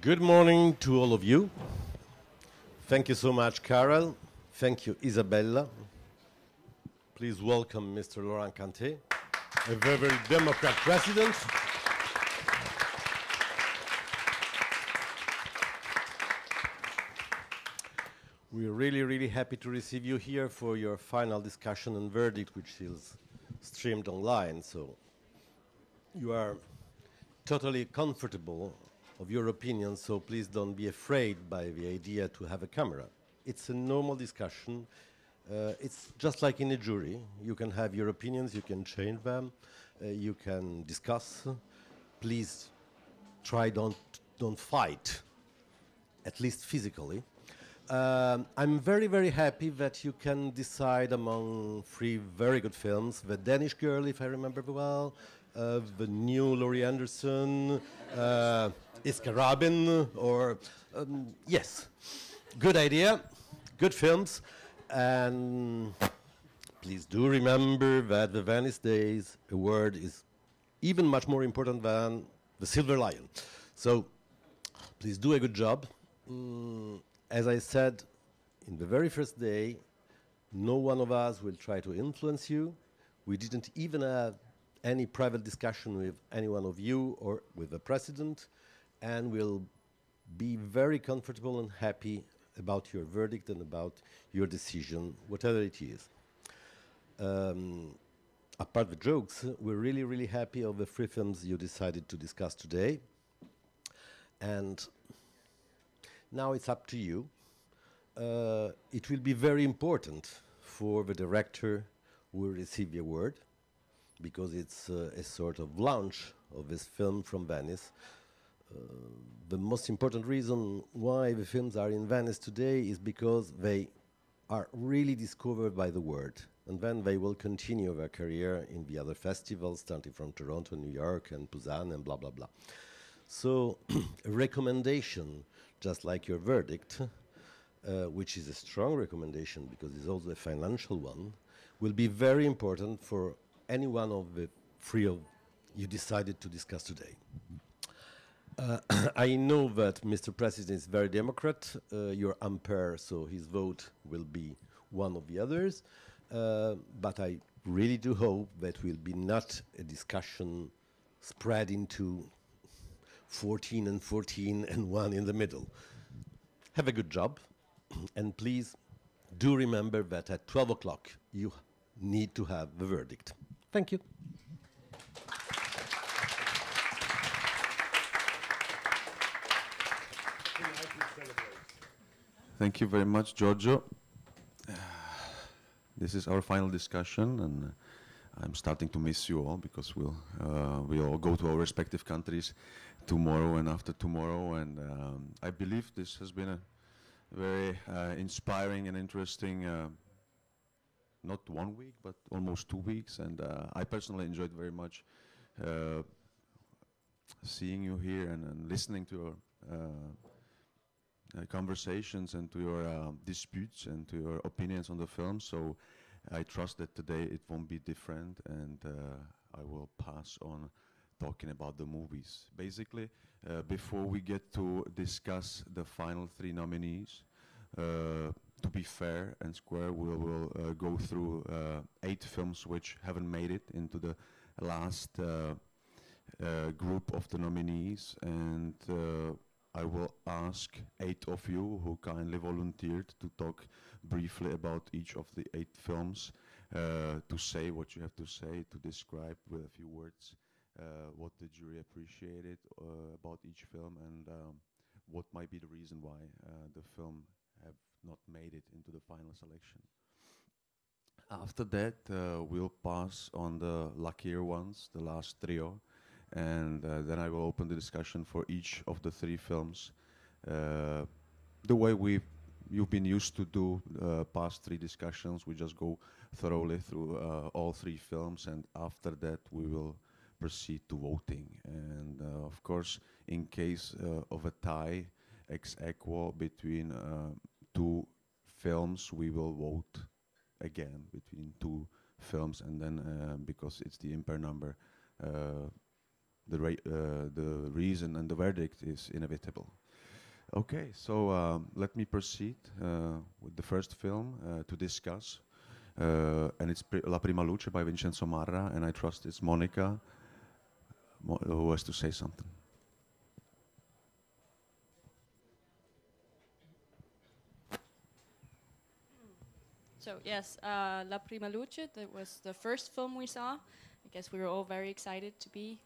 Good morning to all of you. Thank you so much, Carol. Thank you, Isabella. Please welcome Mr. Laurent Cantet, a very, very Democrat president. We're really, really happy to receive you here for your final discussion and verdict, which is streamed online. So you are totally comfortable of your opinion, so please don't be afraid by the idea to have a camera. It's a normal discussion. It's just like in a jury. You can have your opinions, you can change them, you can discuss. Please try don't fight, at least physically. I'm very, very happy that you can decide among three very good films. The Danish Girl, if I remember well, the new Laurie Anderson, Iska Rabin, or yes, good idea, good films, and please do remember that the Venice Days award is even much more important than the Silver Lion. So please do a good job. As I said in the very first day, no one of us will try to influence you. We didn't even have any private discussion with any one of you or with the president, and we'll be very comfortable and happy about your verdict and about your decision, whatever it is. Apart the jokes, we're really, really happy of the three films you decided to discuss today. And now it's up to you. It will be very important for the director who will receive the award, because it's a sort of launch of this film from Venice. The most important reason why the films are in Venice today is because they are really discovered by the world, and then they will continue their career in the other festivals, starting from Toronto, New York, and Busan, and blah, blah, blah. So a recommendation, just like your verdict, which is a strong recommendation because it's also a financial one, will be very important for any one of the three of you decided to discuss today. I know that Mr. President is very Democrat, your umpire, so his vote will be one of the others, but I really do hope that will be not a discussion spread into 14 and 14 and one in the middle. Have a good job, and please do remember that at 12 o'clock you need to have the verdict. Thank you. Thank you very much, Giorgio. This is our final discussion, and I'm starting to miss you all because we'll all go to our respective countries tomorrow and after tomorrow, and I believe this has been a very inspiring and interesting not 1 week, but almost 2 weeks, and I personally enjoyed very much seeing you here and listening to your conversations and to your disputes and to your opinions on the film. So I trust that today it won't be different, and I will pass on talking about the movies. Basically, before we get to discuss the final three nominees, to be fair and square, we will go through 8 films which haven't made it into the last group of the nominees, and I will ask 8 of you who kindly volunteered to talk briefly about each of the 8 films, to say what you have to say, to describe with a few words what the jury appreciated about each film, and what might be the reason why the film have not made it into the final selection. After that, we'll pass on the luckier ones, the last trio, and then I will open the discussion for each of the 3 films, the way you've been used to do past 3 discussions. We just go thoroughly through all 3 films, and after that we will proceed to voting. And of course, in case of a tie ex aequo between 2 films, we will vote again between 2 films, and then because it's the impair number, the reason and the verdict is inevitable. Okay, so let me proceed with the first film to discuss. And it's La Prima Luce by Vincenzo Marra, and I trust it's Monica who has to say something. So yes, La Prima Luce, that was the first film we saw. I guess we were all very excited to be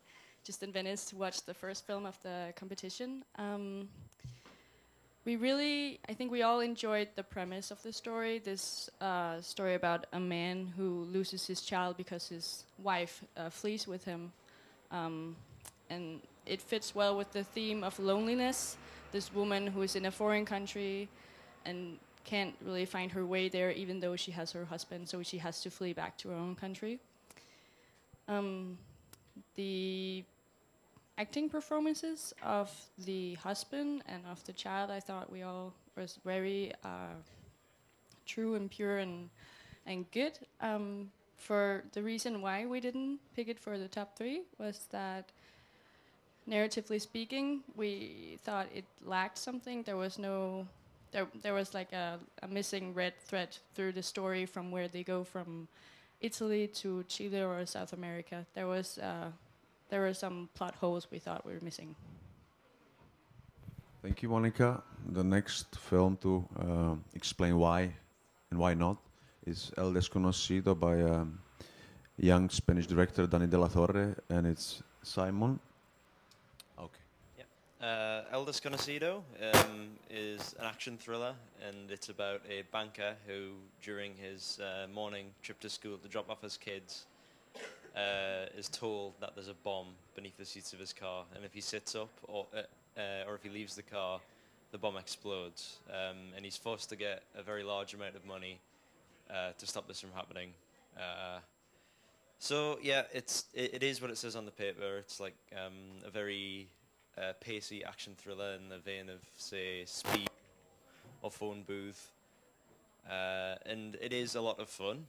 just in Venice to watch the first film of the competition. I think we all enjoyed the premise of the story. This story about a man who loses his child because his wife flees with him. And it fits well with the theme of loneliness. This woman who is in a foreign country and can't really find her way there, even though she has her husband, so she has to flee back to her own country. The acting performances of the husband and of the child, I thought we all was very true and pure and good. For the reason why we didn't pick it for the top 3 was that, narratively speaking, we thought it lacked something. There was no, there was like a missing red thread through the story from where they go from Italy to Chile or South America. There were some plot holes we thought we were missing. Thank you, Monica. The next film to explain why and why not is El Desconocido by young Spanish director Dani de la Torre, and it's Simon. Okay. El Desconocido is an action thriller, and it's about a banker who, during his morning trip to school to drop off his kids, is told that there's a bomb beneath the seats of his car, and if he sits up or if he leaves the car, the bomb explodes, and he's forced to get a very large amount of money to stop this from happening. So yeah, it is what it says on the paper. It's like a very pacey action thriller in the vein of, say, Speed or Phone Booth, and it is a lot of fun.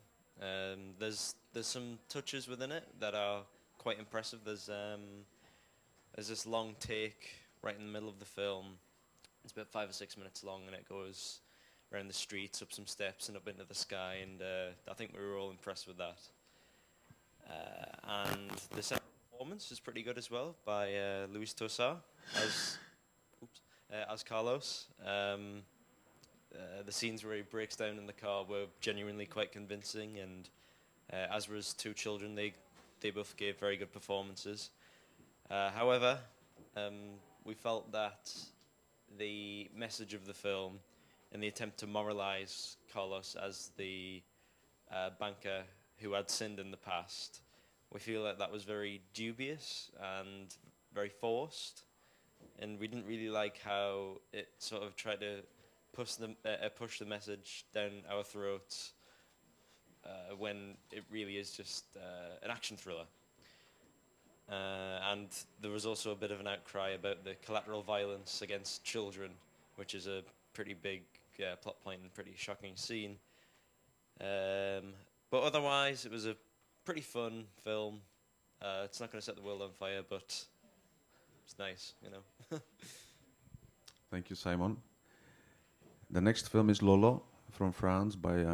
There's some touches within it that are quite impressive. There's this long take right in the middle of the film. It's about 5 or 6 minutes long, and it goes around the streets, up some steps, and up into the sky. And I think we were all impressed with that. And the second performance is pretty good as well by Luis Tosar as Carlos. The scenes where he breaks down in the car were genuinely quite convincing, and as were his 2 children, they both gave very good performances. However, we felt that the message of the film, in the attempt to moralize Carlos as the banker who had sinned in the past, we feel like that was very dubious and very forced, and we didn't really like how it sort of tried to push the message down our throats when it really is just an action thriller. And there was also a bit of an outcry about the collateral violence against children, which is a pretty big plot point and pretty shocking scene. But otherwise, it was a pretty fun film. It's not going to set the world on fire, but it's nice, you know. Thank you, Simon. The next film is Lolo from France by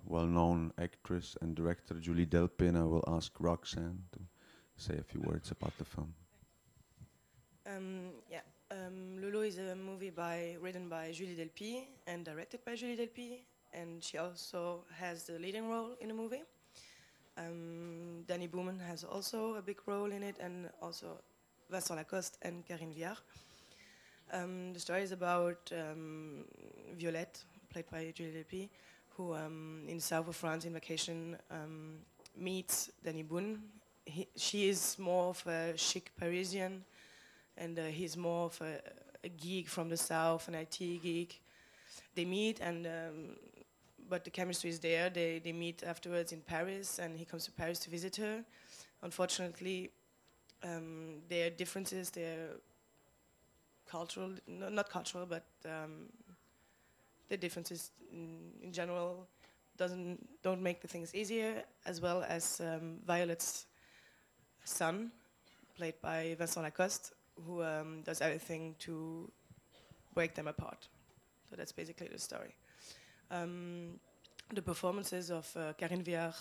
well-known actress and director Julie Delpy, and I will ask Roxanne to say a few words about the film. Lolo is a movie written by Julie Delpy and directed by Julie Delpy, and she also has the leading role in the movie. Danny Booman has also a big role in it, and also Vincent Lacoste and Karine Viard. The story is about Violette, played by Julie Delpy, who in the south of France in vacation meets Danny Boone. She is more of a chic Parisian, and he's more of a geek from the south, an IT geek. They meet, and but the chemistry is there. They meet afterwards in Paris, and he comes to Paris to visit her. Unfortunately, their differences, their cultural, not cultural, but the differences in general don't make the things easier, as well as Violet's son, played by Vincent Lacoste, who does everything to break them apart. So that's basically the story. The performances of Karine Viard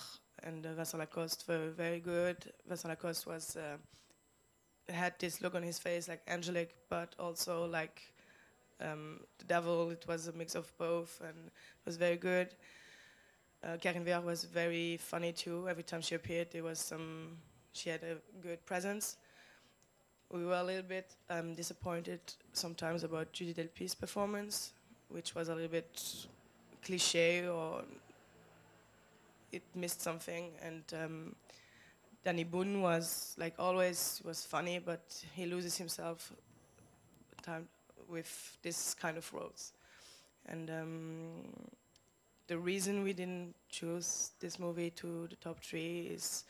and Vincent Lacoste were very good. Vincent Lacoste had this look on his face like angelic, but also like the devil. It was a mix of both, and it was very good. Karine Viard was very funny too. Every time she appeared, she had a good presence. We were a little bit disappointed sometimes about Julie Delpy's performance, which was a little bit cliché, or it missed something. And Danny Boone was, like always, was funny, but he loses himself time with this kind of roles. And the reason we didn't choose this movie to the top 3 is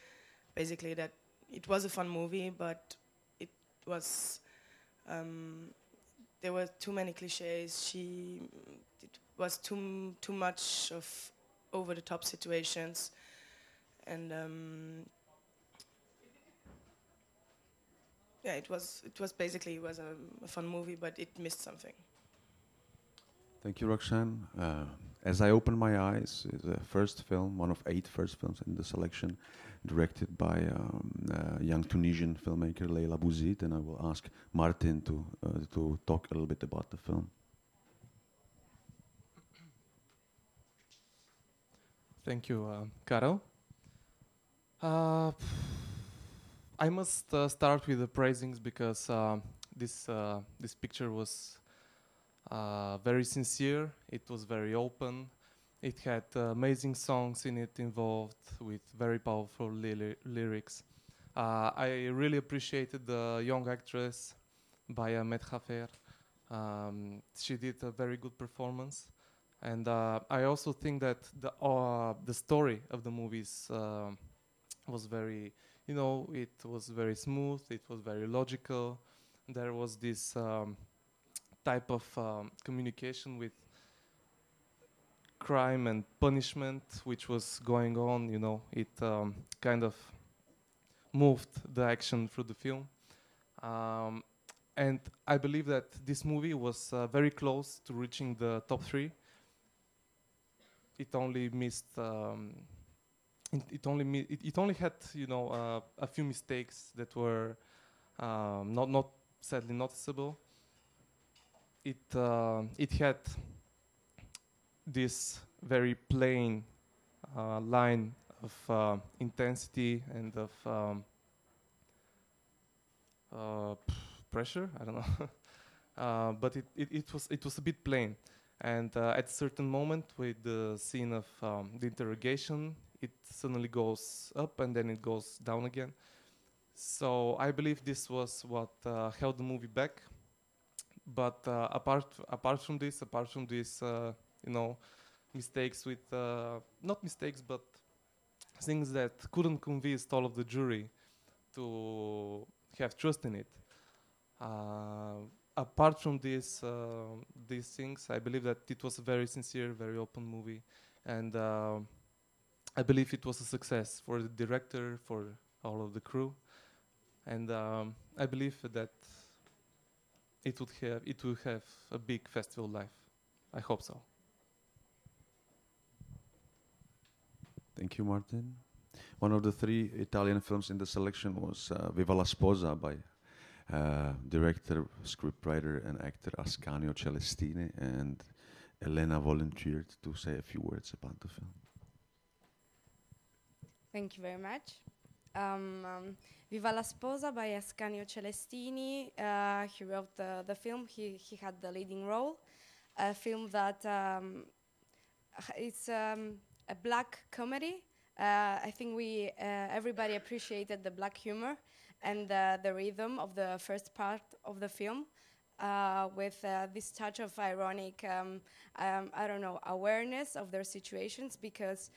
basically that it was a fun movie, but it was there were too many cliches. It was too much of over-the-top situations, and yeah, it was basically a fun movie, but it missed something. Thank you, Roxanne. As I Open My Eyes is a first film, one of 8 first films in the selection, directed by young Tunisian filmmaker Leila Bouzid, and I will ask Martin to talk a little bit about the film. Thank you, Karel. I must start with the praisings because this picture was very sincere. It was very open. It had amazing songs in it involved with very powerful lyrics. I really appreciated the young actress Baya Medhafer. She did a very good performance, and I also think that the story of the movies was very, it was very smooth. It was very logical. There was this type of communication with crime and punishment which was going on. It kind of moved the action through the film, and I believe that this movie was very close to reaching the top 3. It only missed it only had a few mistakes that were not sadly noticeable. It had this very plain line of intensity and of pressure. I don't know, but it was a bit plain. And at a certain moment, with the scene of the interrogation, it suddenly goes up and then it goes down again. So I believe this was what held the movie back. But apart from this, mistakes with not mistakes, but things that couldn't convince all of the jury to have trust in it. Apart from these things, I believe that it was a very sincere, very open movie, and I believe it was a success for the director, for all of the crew, and I believe that it would have a big festival life. I hope so. Thank you, Martin. One of the 3 Italian films in the selection was Viva la Sposa by director, scriptwriter, and actor Ascanio Celestini, and Elena volunteered to say a few words about the film. Thank you very much. Viva la Sposa by Ascanio Celestini. He wrote the film. He had the leading role. A film that it's a black comedy. I think everybody appreciated the black humor and the rhythm of the first part of the film, with this touch of ironic, awareness of their situations, because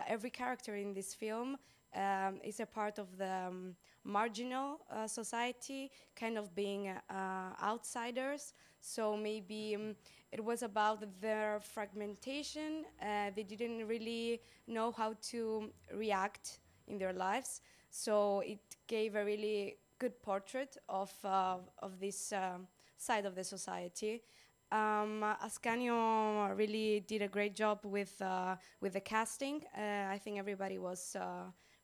every character in this film is a part of the marginal society, kind of being outsiders. So maybe it was about their fragmentation. They didn't really know how to react in their lives. So it gave a really good portrait of this side of the society. Ascanio really did a great job with the casting. I think everybody was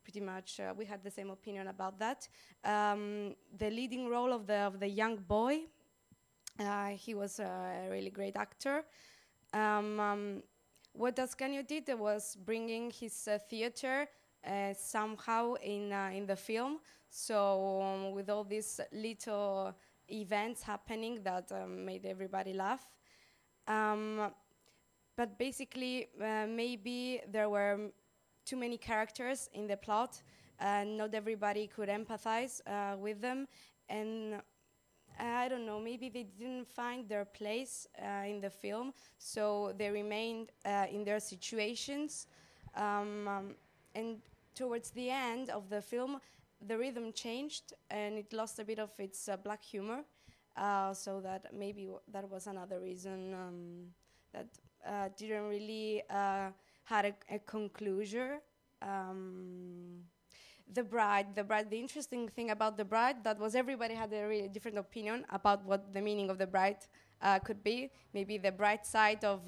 pretty much we had the same opinion about that. The leading role of the young boy, he was a really great actor. What Ascanio did was bringing his theater somehow in the film. So with all these little events happening that made everybody laugh. But basically, maybe there were too many characters in the plot, and not everybody could empathize with them. And I don't know, maybe they didn't find their place in the film, so they remained in their situations. And towards the end of the film, the rhythm changed and it lost a bit of its black humor. So that maybe that was another reason that didn't really had a conclusion. The bride. The interesting thing about the bride that was everybody had a really different opinion about what the meaning of the bride could be. Maybe the bright side of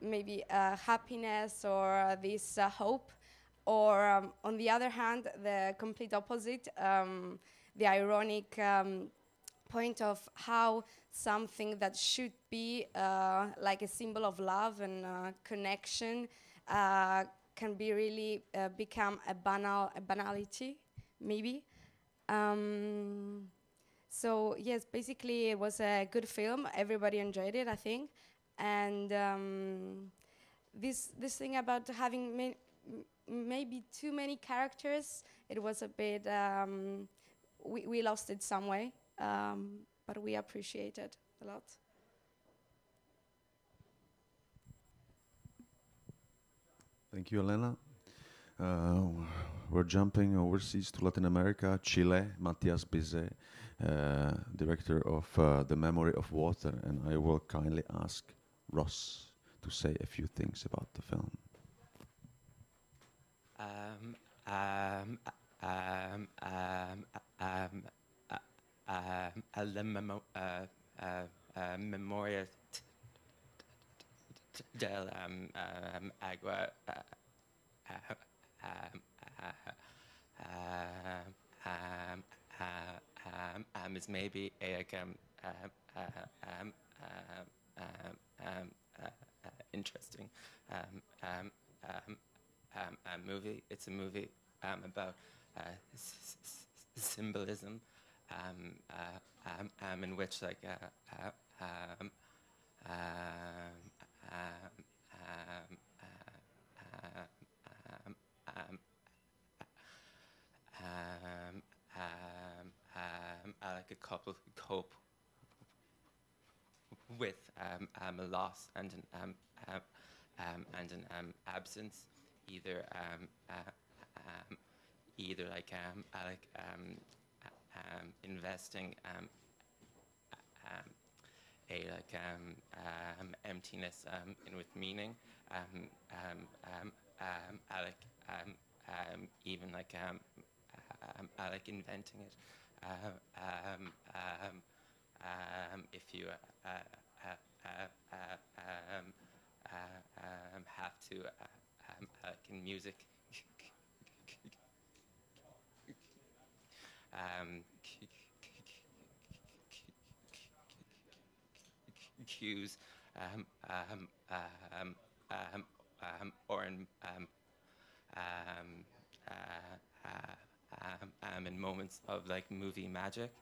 maybe happiness or this hope, or on the other hand, the complete opposite, the ironic point of how something that should be like a symbol of love and connection can be really become a banality, maybe. So yes, basically it was a good film. Everybody enjoyed it, I think. And this thing about having maybe too many characters, it was a bit. We lost it some way, but we appreciate it a lot. Thank you, Elena. We're jumping overseas to Latin America, Chile, Matias Bizet, director of The Memory of Water, and I will kindly ask Ross to say a few things about the film. Memoria del agua is maybe a interesting movie. It's a movie about symbolism, in which like like a couple cope with a loss and an absence, either like investing a like emptiness in with meaning, even like like inventing it. If you have to like in music cues or in moments of like movie magic,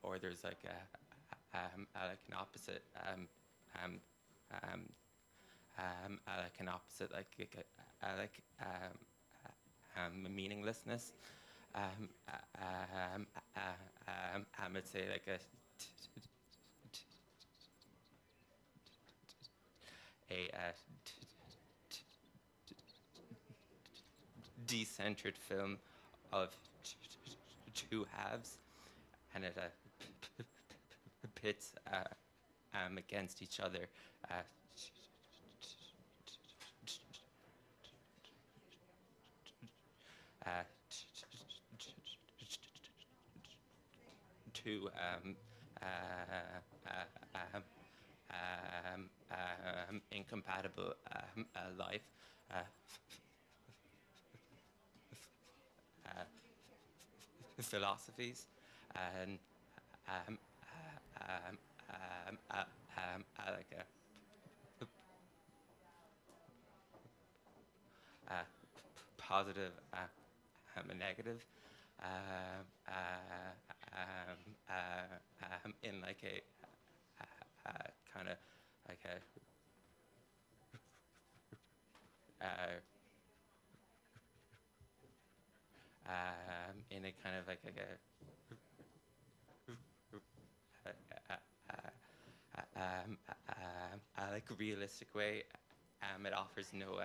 or there's like like an opposite like an opposite like meaninglessness. I would say like a decentered film of two halves, and it pits against each other two incompatible life, philosophies, and like a positive and a negative, in like a kind of like a in a kind of like a like realistic way. It offers no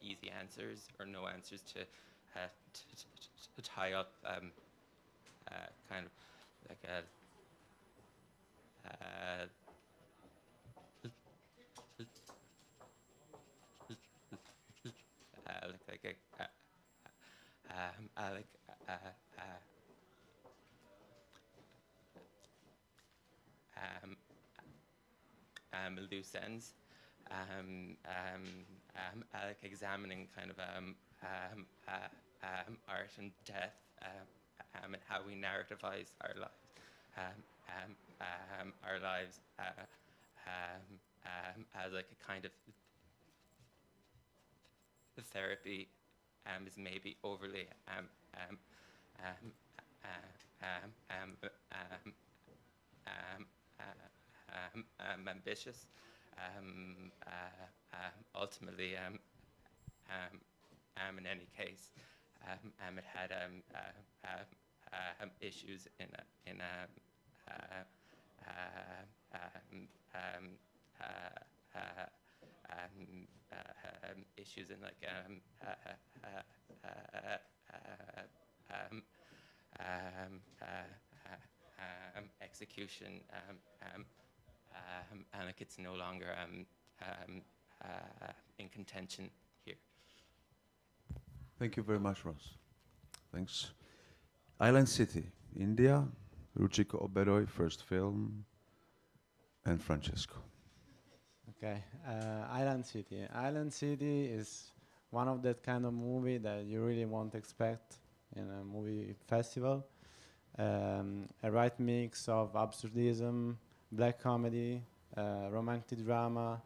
easy answers or no answers to tie up kind of like a loose ends, like examining kind of art and death, and how we narrativize our lives as like a kind of therapy, is maybe overly ambitious. Ultimately, in any case, it had issues in issues in like execution, and like it's no longer in contention here. Thank you very much, Ross. Thanks. Island City, India, Ruchika Oberoi, first film, and Francesco. Okay, Island City. Island City is one of that kind of movie that you really won't expect in a movie festival. A right mix of absurdism, black comedy, romantic drama,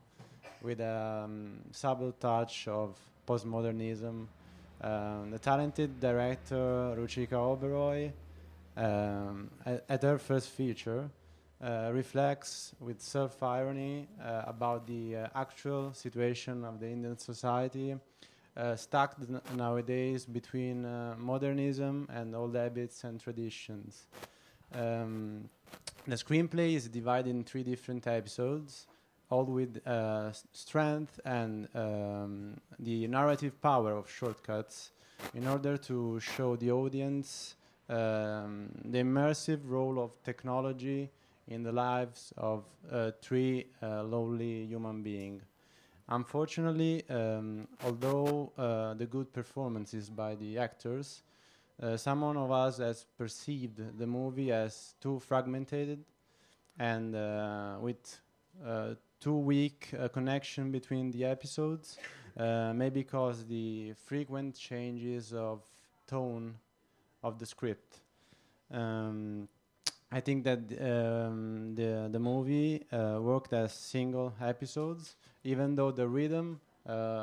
with a subtle touch of postmodernism. The talented director Ruchika Oberoi, at her first feature, reflects with self-irony about the actual situation of the Indian society, stuck nowadays between modernism and old habits and traditions. The screenplay is divided in 3 different episodes, all with strength and the narrative power of shortcuts in order to show the audience the immersive role of technology in the lives of 3 lonely human beings. Unfortunately, although the good performances by the actors, someone of us has perceived the movie as too fragmented and with too weak connection between the episodes, maybe because the frequent changes of tone of the script. I think that the movie worked as single episodes, even though the rhythm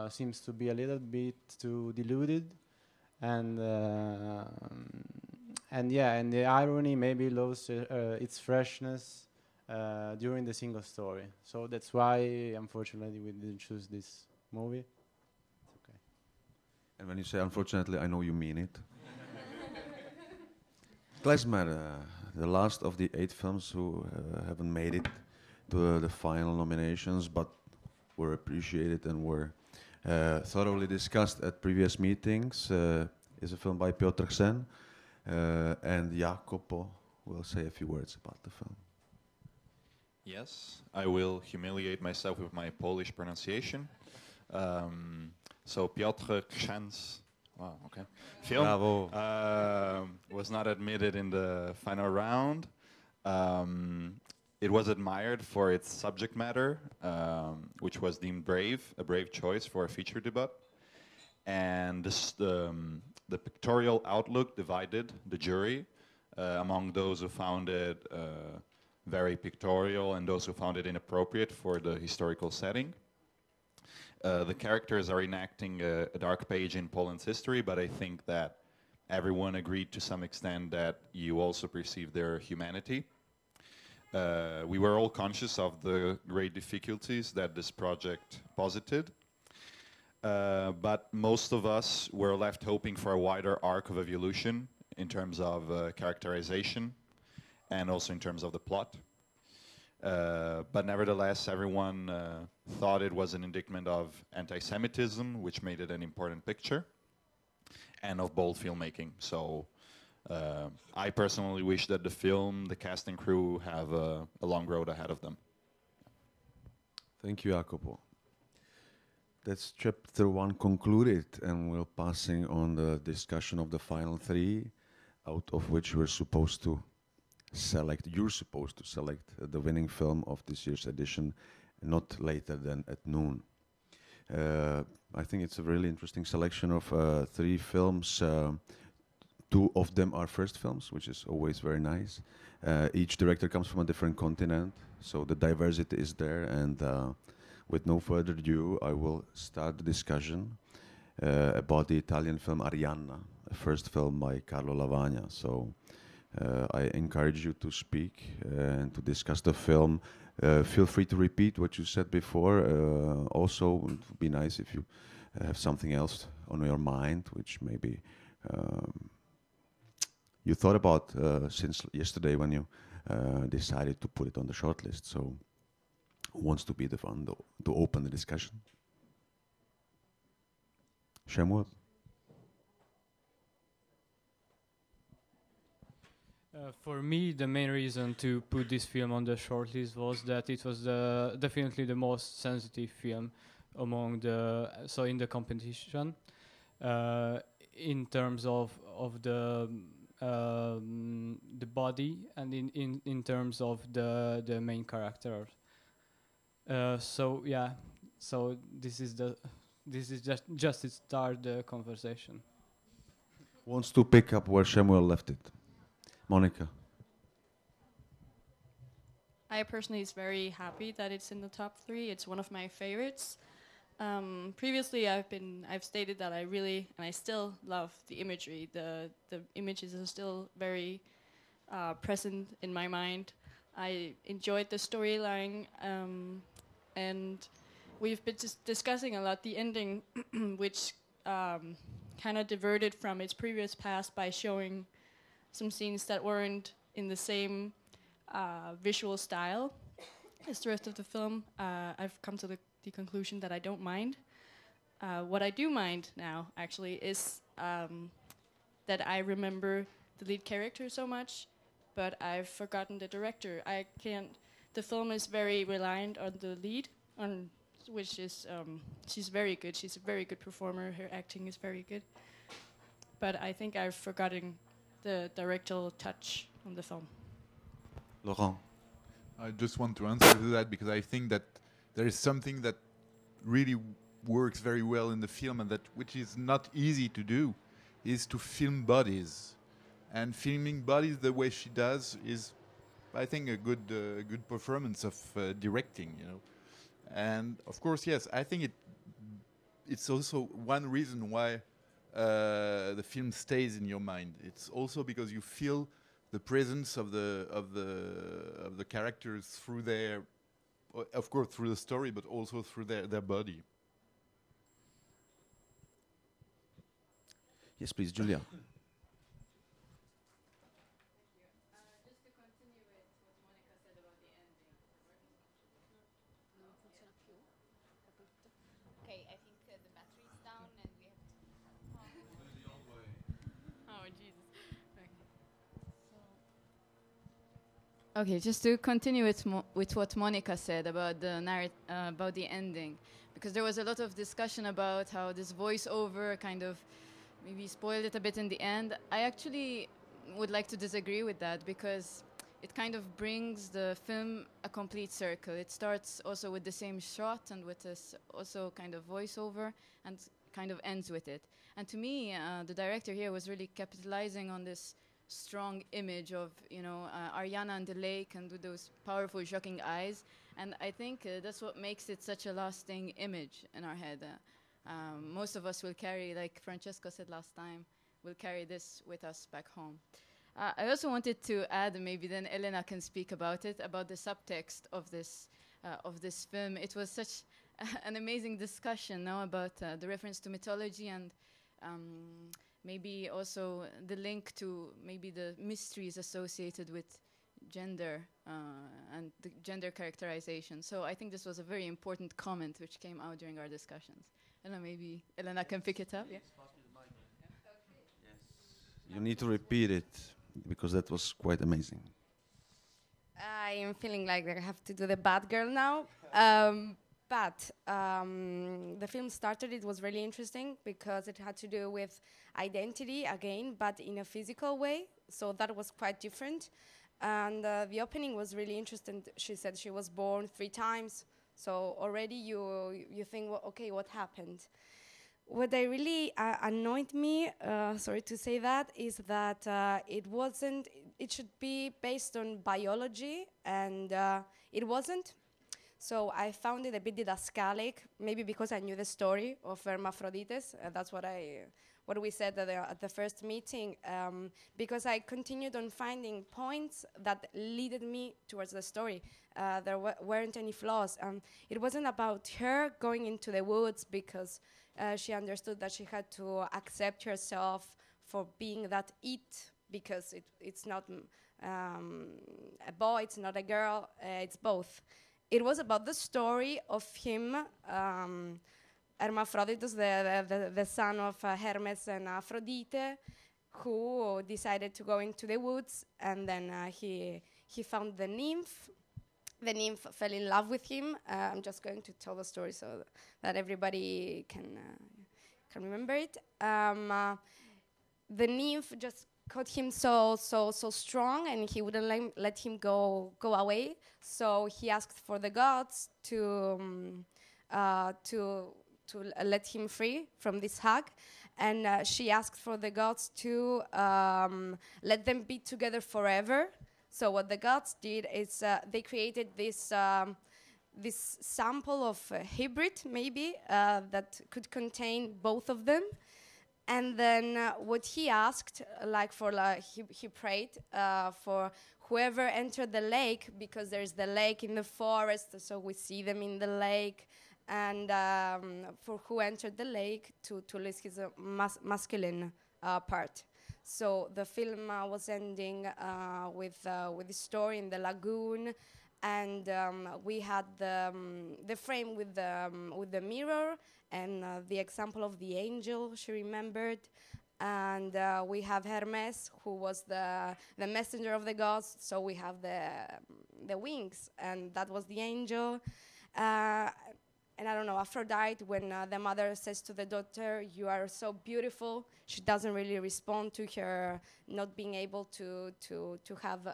seems to be a little bit too diluted, and the irony maybe loses its freshness during the single story. So that's why, unfortunately, we didn't choose this movie. It's okay. And when you say unfortunately, I know you mean it. Klezmer, the last of the 8 films who haven't made it to the final nominations, but were appreciated and were thoroughly discussed at previous meetings, is a film by Piotr Sen, and Jacopo will say a few words about the film. Yes, I will humiliate myself with my Polish pronunciation. So Piotr Sen's, wow, okay, film was not admitted in the final round. It was admired for its subject matter, which was deemed brave, a brave choice for a feature debut. And the pictorial outlook divided the jury among those who found it very pictorial and those who found it inappropriate for the historical setting. The characters are enacting a dark page in Poland's history, but I think that everyone agreed to some extent that you also perceive their humanity. We were all conscious of the great difficulties that this project posited, but most of us were left hoping for a wider arc of evolution in terms of characterization and also in terms of the plot. But nevertheless, everyone thought it was an indictment of anti-Semitism, which made it an important picture, and of bold filmmaking. So I personally wish that the film, the cast and crew have a long road ahead of them. Thank you, Jacopo. That's chapter 1 concluded, and we're passing on the discussion of the final 3, out of which you're supposed to select the winning film of this year's edition, not later than at noon. I think it's a really interesting selection of 3 films. 2 of them are first films, which is always very nice. Each director comes from a different continent, so the diversity is there. And with no further ado, I will start the discussion about the Italian film Arianna, a first film by Carlo Lavagna. So I encourage you to speak and to discuss the film. Feel free to repeat what you said before. Also, it would be nice if you have something else on your mind, which maybe you thought about since yesterday when you decided to put it on the shortlist. So, who wants to be the one to open the discussion? Shemuel? For me, the main reason to put this film on the shortlist was that it was definitely the most sensitive film among in the competition, in terms of the body and in terms of the main character. So this is just to start the conversation. Wants to pick up where Shemuel left it? Monica. I personally is very happy that it's in the top 3. It's one of my favorites. Previously, I've stated that I really and I still love the imagery. The images are still very present in my mind. I enjoyed the storyline, and we've been discussing a lot the ending, which kind of diverted from its previous past by showing some scenes that weren't in the same visual style as the rest of the film. I've come to the conclusion that I don't mind. What I do mind now, actually, is that I remember the lead character so much, but I've forgotten the director. The film is very reliant on the lead, which is, she's very good. She's a very good performer. Her acting is very good. But I think I've forgotten the directorial touch on the film. Laurent. I just want to answer to that because I think that there is something that really works very well in the film, and that which is not easy to do, is to film bodies. And filming bodies the way she does is, I think, a good performance of directing, you know. And of course, yes, I think it's also one reason why the film stays in your mind. It's also because you feel the presence of the characters through their, of course, through the story, but also through their body. Yes, please, Julia. Okay, I think the battery is down and we have to... Oh, Jesus. Okay, just to continue with what Monica said about about the ending, because there was a lot of discussion about how this voiceover kind of maybe spoiled it a bit in the end. I actually would like to disagree with that, because it kind of brings the film a complete circle. It starts also with the same shot and with this also kind of voiceover and kind of ends with it. And to me, the director here was really capitalizing on this strong image of, Ariana and the lake and with those powerful, shocking eyes. And I think that's what makes it such a lasting image in our head. Most of us will carry, like Francesco said last time, will carry this with us back home. I also wanted to add, maybe then Elena can speak about it, about the subtext of this film. It was such an amazing discussion now about the reference to mythology and maybe also the link to maybe the mysteries associated with gender and the gender characterization. So I think this was a very important comment which came out during our discussions. And maybe Elena can pick it up. Yeah. You need to repeat it because that was quite amazing. I am feeling like I have to do the bad girl now. But the film started, it was really interesting because it had to do with identity again, but in a physical way. So that was quite different. And the opening was really interesting. She said she was born 3 times. So already you think, well, okay, what happened? What I really annoyed me, sorry to say that, is that it should be based on biology, and it wasn't. So I found it a bit didascalic, maybe because I knew the story of hermaphrodites. That's what we said at the first meeting, because I continued on finding points that leaded me towards the story. There weren't any flaws. It wasn't about her going into the woods because she understood that she had to accept herself for being that it, because it's not a boy, it's not a girl, it's both. It was about the story of him, Hermaphroditus, the son of Hermes and Aphrodite, who decided to go into the woods, and then he found the nymph. The nymph fell in love with him. I'm just going to tell the story so that everybody can remember it. The nymph just caught him so strong, and he wouldn't let him go away. So he asked for the gods to let him free from this hag, and she asked for the gods to let them be together forever. So what the gods did is they created this sample of hybrid, maybe, that could contain both of them. And then what he asked, he prayed for whoever entered the lake, because there's the lake in the forest, so we see them in the lake, and for who entered the lake to list his masculine part. So the film was ending with the story in the lagoon, and we had the frame with the mirror and the example of the angel she remembered, and we have Hermes, who was the messenger of the gods. So we have the wings, and that was the angel. And I don't know, Aphrodite, when the mother says to the daughter, "You are so beautiful," she doesn't really respond to her not being able to have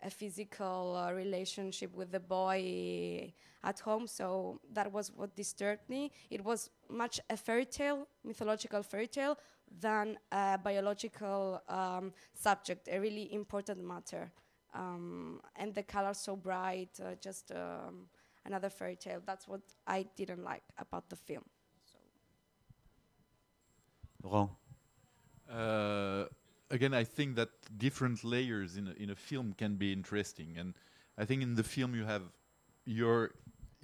a physical relationship with the boy at home. So that was what disturbed me. It was much a fairy tale, mythological fairy tale, than a biological subject, a really important matter. And the color so bright, just another fairy tale. That's what I didn't like about the film. Laurent? Again, I think that different layers in a film can be interesting, and I think in the film you have your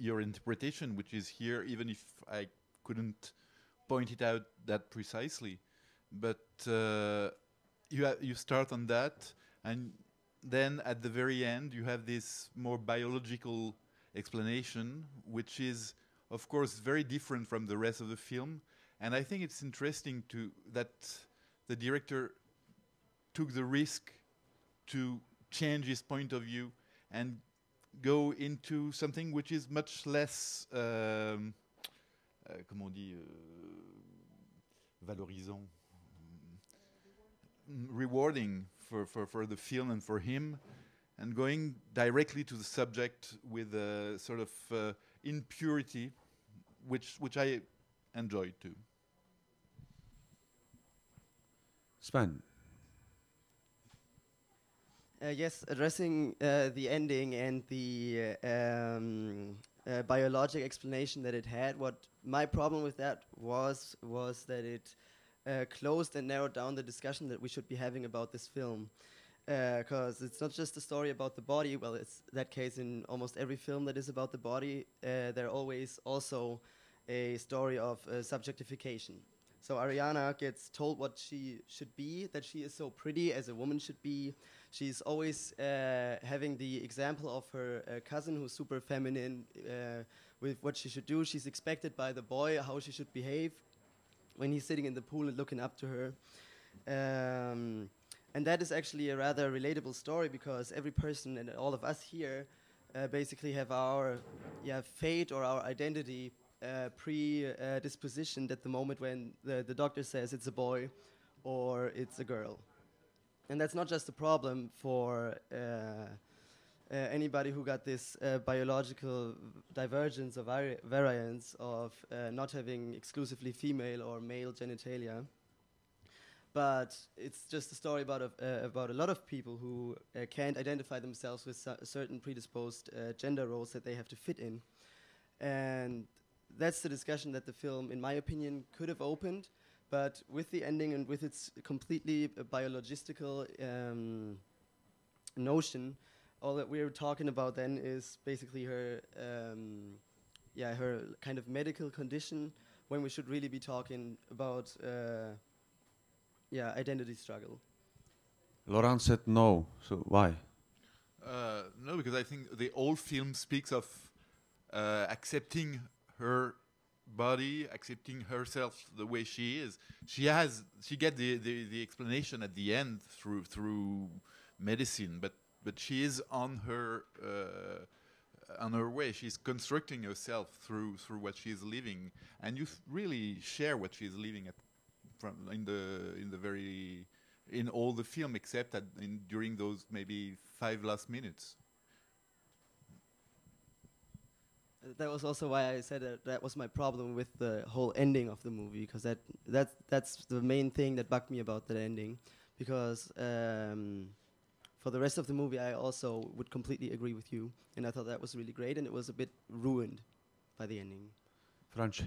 interpretation, which is here, even if I couldn't point it out that precisely. But you start on that, and then at the very end you have this more biological explanation, which is, of course, very different from the rest of the film. And I think it's interesting that the director took the risk to change his point of view and go into something which is much less, comment on dit, valorisant, rewarding for the film and for him. and going directly to the subject with a sort of impurity, which I enjoyed too. Sven. Yes, addressing the ending and the biologic explanation that it had. What my problem with that was that it closed and narrowed down the discussion that we should be having about this film. Because it's not just a story about the body. Well, it's that case in almost every film that is about the body. There always also a story of subjectification. So Ariana gets told what she should be, that she is so pretty as a woman should be. She's always having the example of her cousin who's super feminine with what she should do. She's expected by the boy how she should behave when he's sitting in the pool and looking up to her. And that is actually a rather relatable story because every person and all of us here basically have our fate or our identity predispositioned at the moment when the doctor says it's a boy or it's a girl. And that's not just a problem for anybody who got this biological divergence or variance of not having exclusively female or male genitalia. But it's just a story about a lot of people who can't identify themselves with certain predisposed gender roles that they have to fit in. And that's the discussion that the film, in my opinion, could have opened. But with the ending and with its completely biologistical notion, all that we're talking about then is basically her kind of medical condition, when we should really be talking about identity struggle. Laurent said no. So why? No, because I think the whole film speaks of accepting her body, accepting herself the way she is. She gets the explanation at the end through medicine, but she is on her way. She's constructing herself through what she is living, and you really share what she is living in all the film, except during those maybe 5 last minutes. That was also why I said that was my problem with the whole ending of the movie, because that's the main thing that bugged me about that ending. Because for the rest of the movie, I also would completely agree with you, and I thought that was really great, and it was a bit ruined by the ending. Franci.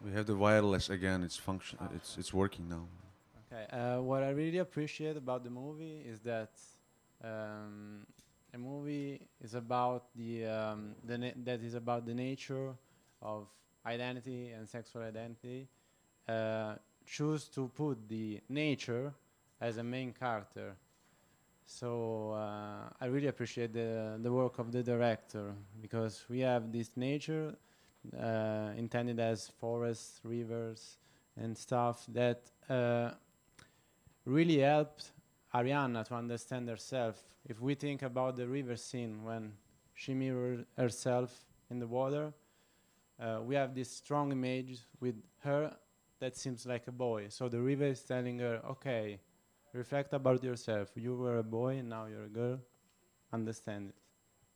We have the wireless again. It's working now. Okay. What I really appreciate about the movie is that a movie is about that is about the nature of identity and sexual identity. Choose to put the nature as a main character. So I really appreciate the work of the director, because we have this nature intended as forests, rivers, and stuff that really helped Ariana to understand herself. If we think about the river scene when she mirrored herself in the water, we have this strong image with her that seems like a boy. So the river is telling her, okay, reflect about yourself. You were a boy and now you're a girl. Understand it.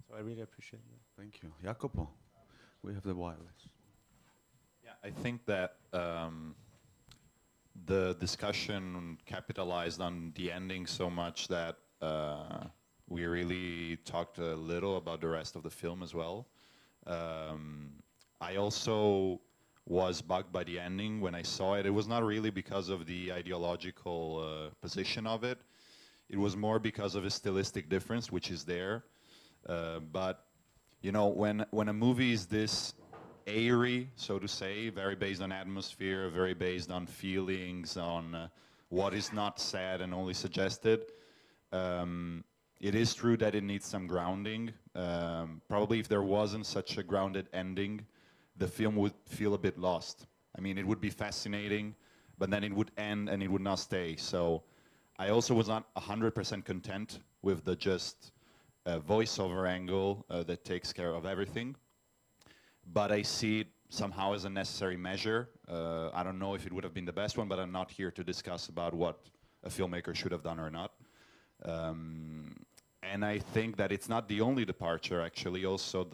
So I really appreciate that. Thank you. Jacopo, we have the wireless. Yeah, I think that the discussion capitalized on the ending so much that we really talked a little about the rest of the film as well. I also was bugged by the ending when I saw it. It was not really because of the ideological position of it. It was more because of a stylistic difference, which is there. But you know, when a movie is this airy, so to say, very based on atmosphere, very based on feelings, on what is not said and only suggested, it is true that it needs some grounding. Probably if there wasn't such a grounded ending, the film would feel a bit lost. I mean, it would be fascinating, but then it would end and it would not stay. So I also was not 100% content with the just voiceover angle that takes care of everything. But I see it somehow as a necessary measure. I don't know if it would have been the best one, but I'm not here to discuss about what a filmmaker should have done or not. And I think that it's not the only departure, actually. Also,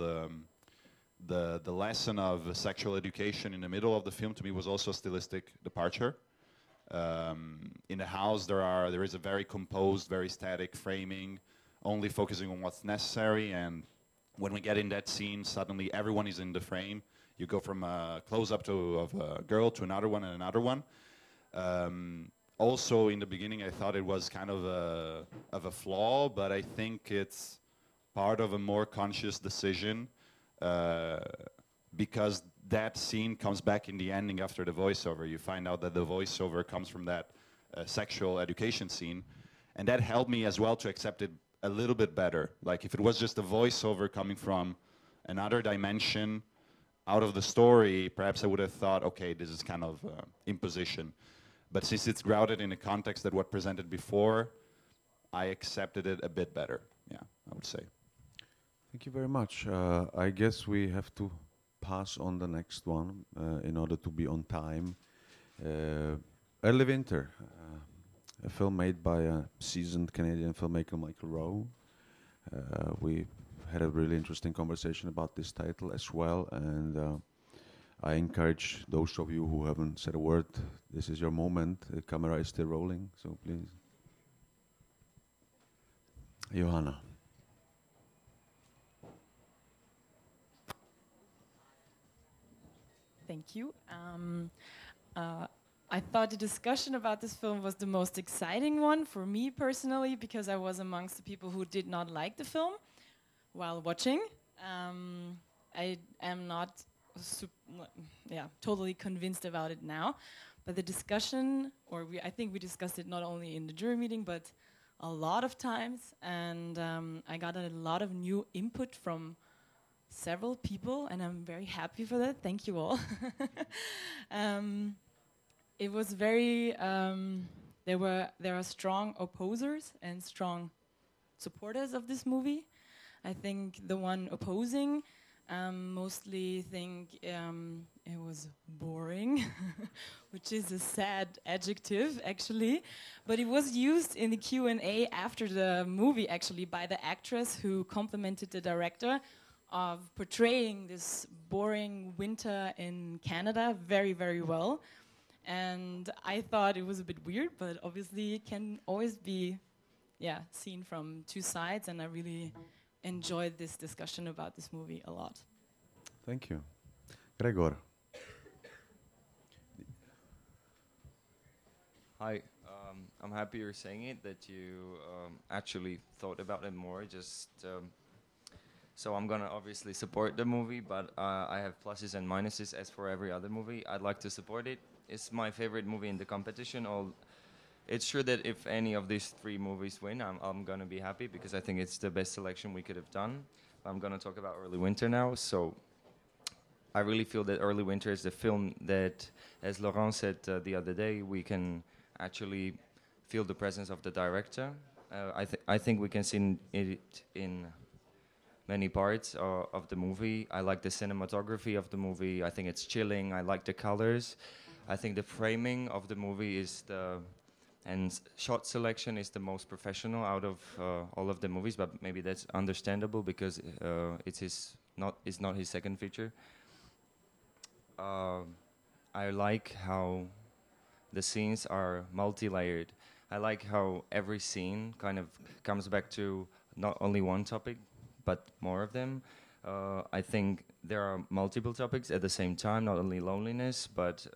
the lesson of sexual education in the middle of the film, to me, was also a stylistic departure. In the house, there is a very composed, very static framing, only focusing on what's necessary. And when we get in that scene, suddenly everyone is in the frame. You go from a close-up of a girl to another one and another one. Also, in the beginning, I thought it was kind of a flaw, but I think it's part of a more conscious decision, because that scene comes back in the ending after the voiceover. You find out that the voiceover comes from that sexual education scene, and that helped me as well to accept it a little bit better. Like, if it was just a voiceover coming from another dimension out of the story, perhaps I would have thought, okay, this is kind of imposition. But since it's grounded in a context that what presented before, I accepted it a bit better, yeah, I would say. Thank you very much. I guess we have to pass on the next one in order to be on time. Early Winter, a film made by a seasoned Canadian filmmaker, Michael Rowe. We had a really interesting conversation about this title as well, and I encourage those of you who haven't said a word, this is your moment. The camera is still rolling, so please. Johanna. Thank you. I thought the discussion about this film was the most exciting one for me personally, because I was amongst the people who did not like the film while watching. I am not totally convinced about it now, but the discussion, I think we discussed it not only in the jury meeting, but a lot of times, and I got a lot of new input from several people, and I'm very happy for that. Thank you all. It was very, there are strong opposers and strong supporters of this movie. I think the one opposing mostly think it was boring, which is a sad adjective actually, but it was used in the Q&A after the movie actually by the actress who complimented the director of portraying this boring winter in Canada very, very well. And I thought it was a bit weird, but obviously it can always be seen from two sides, and I really enjoyed this discussion about this movie a lot. Thank you. Gregor. Hi, I'm happy you're saying it, that you actually thought about it more. So I'm gonna obviously support the movie, but I have pluses and minuses as for every other movie. I'd like to support it. It's my favorite movie in the competition. It's true that if any of these three movies win, I'm gonna be happy, because I think it's the best selection we could have done. I'm gonna talk about Early Winter now. So I really feel that Early Winter is the film that, as Laurent said the other day, we can actually feel the presence of the director. I think we can see it in many parts of the movie. I like the cinematography of the movie. I think it's chilling. I like the colors. I think the framing of the movie and shot selection is the most professional out of all of the movies, but maybe that's understandable because it's not his second feature. I like how the scenes are multi-layered. I like how every scene kind of comes back to not only one topic, but more of them. I think there are multiple topics at the same time, not only loneliness, but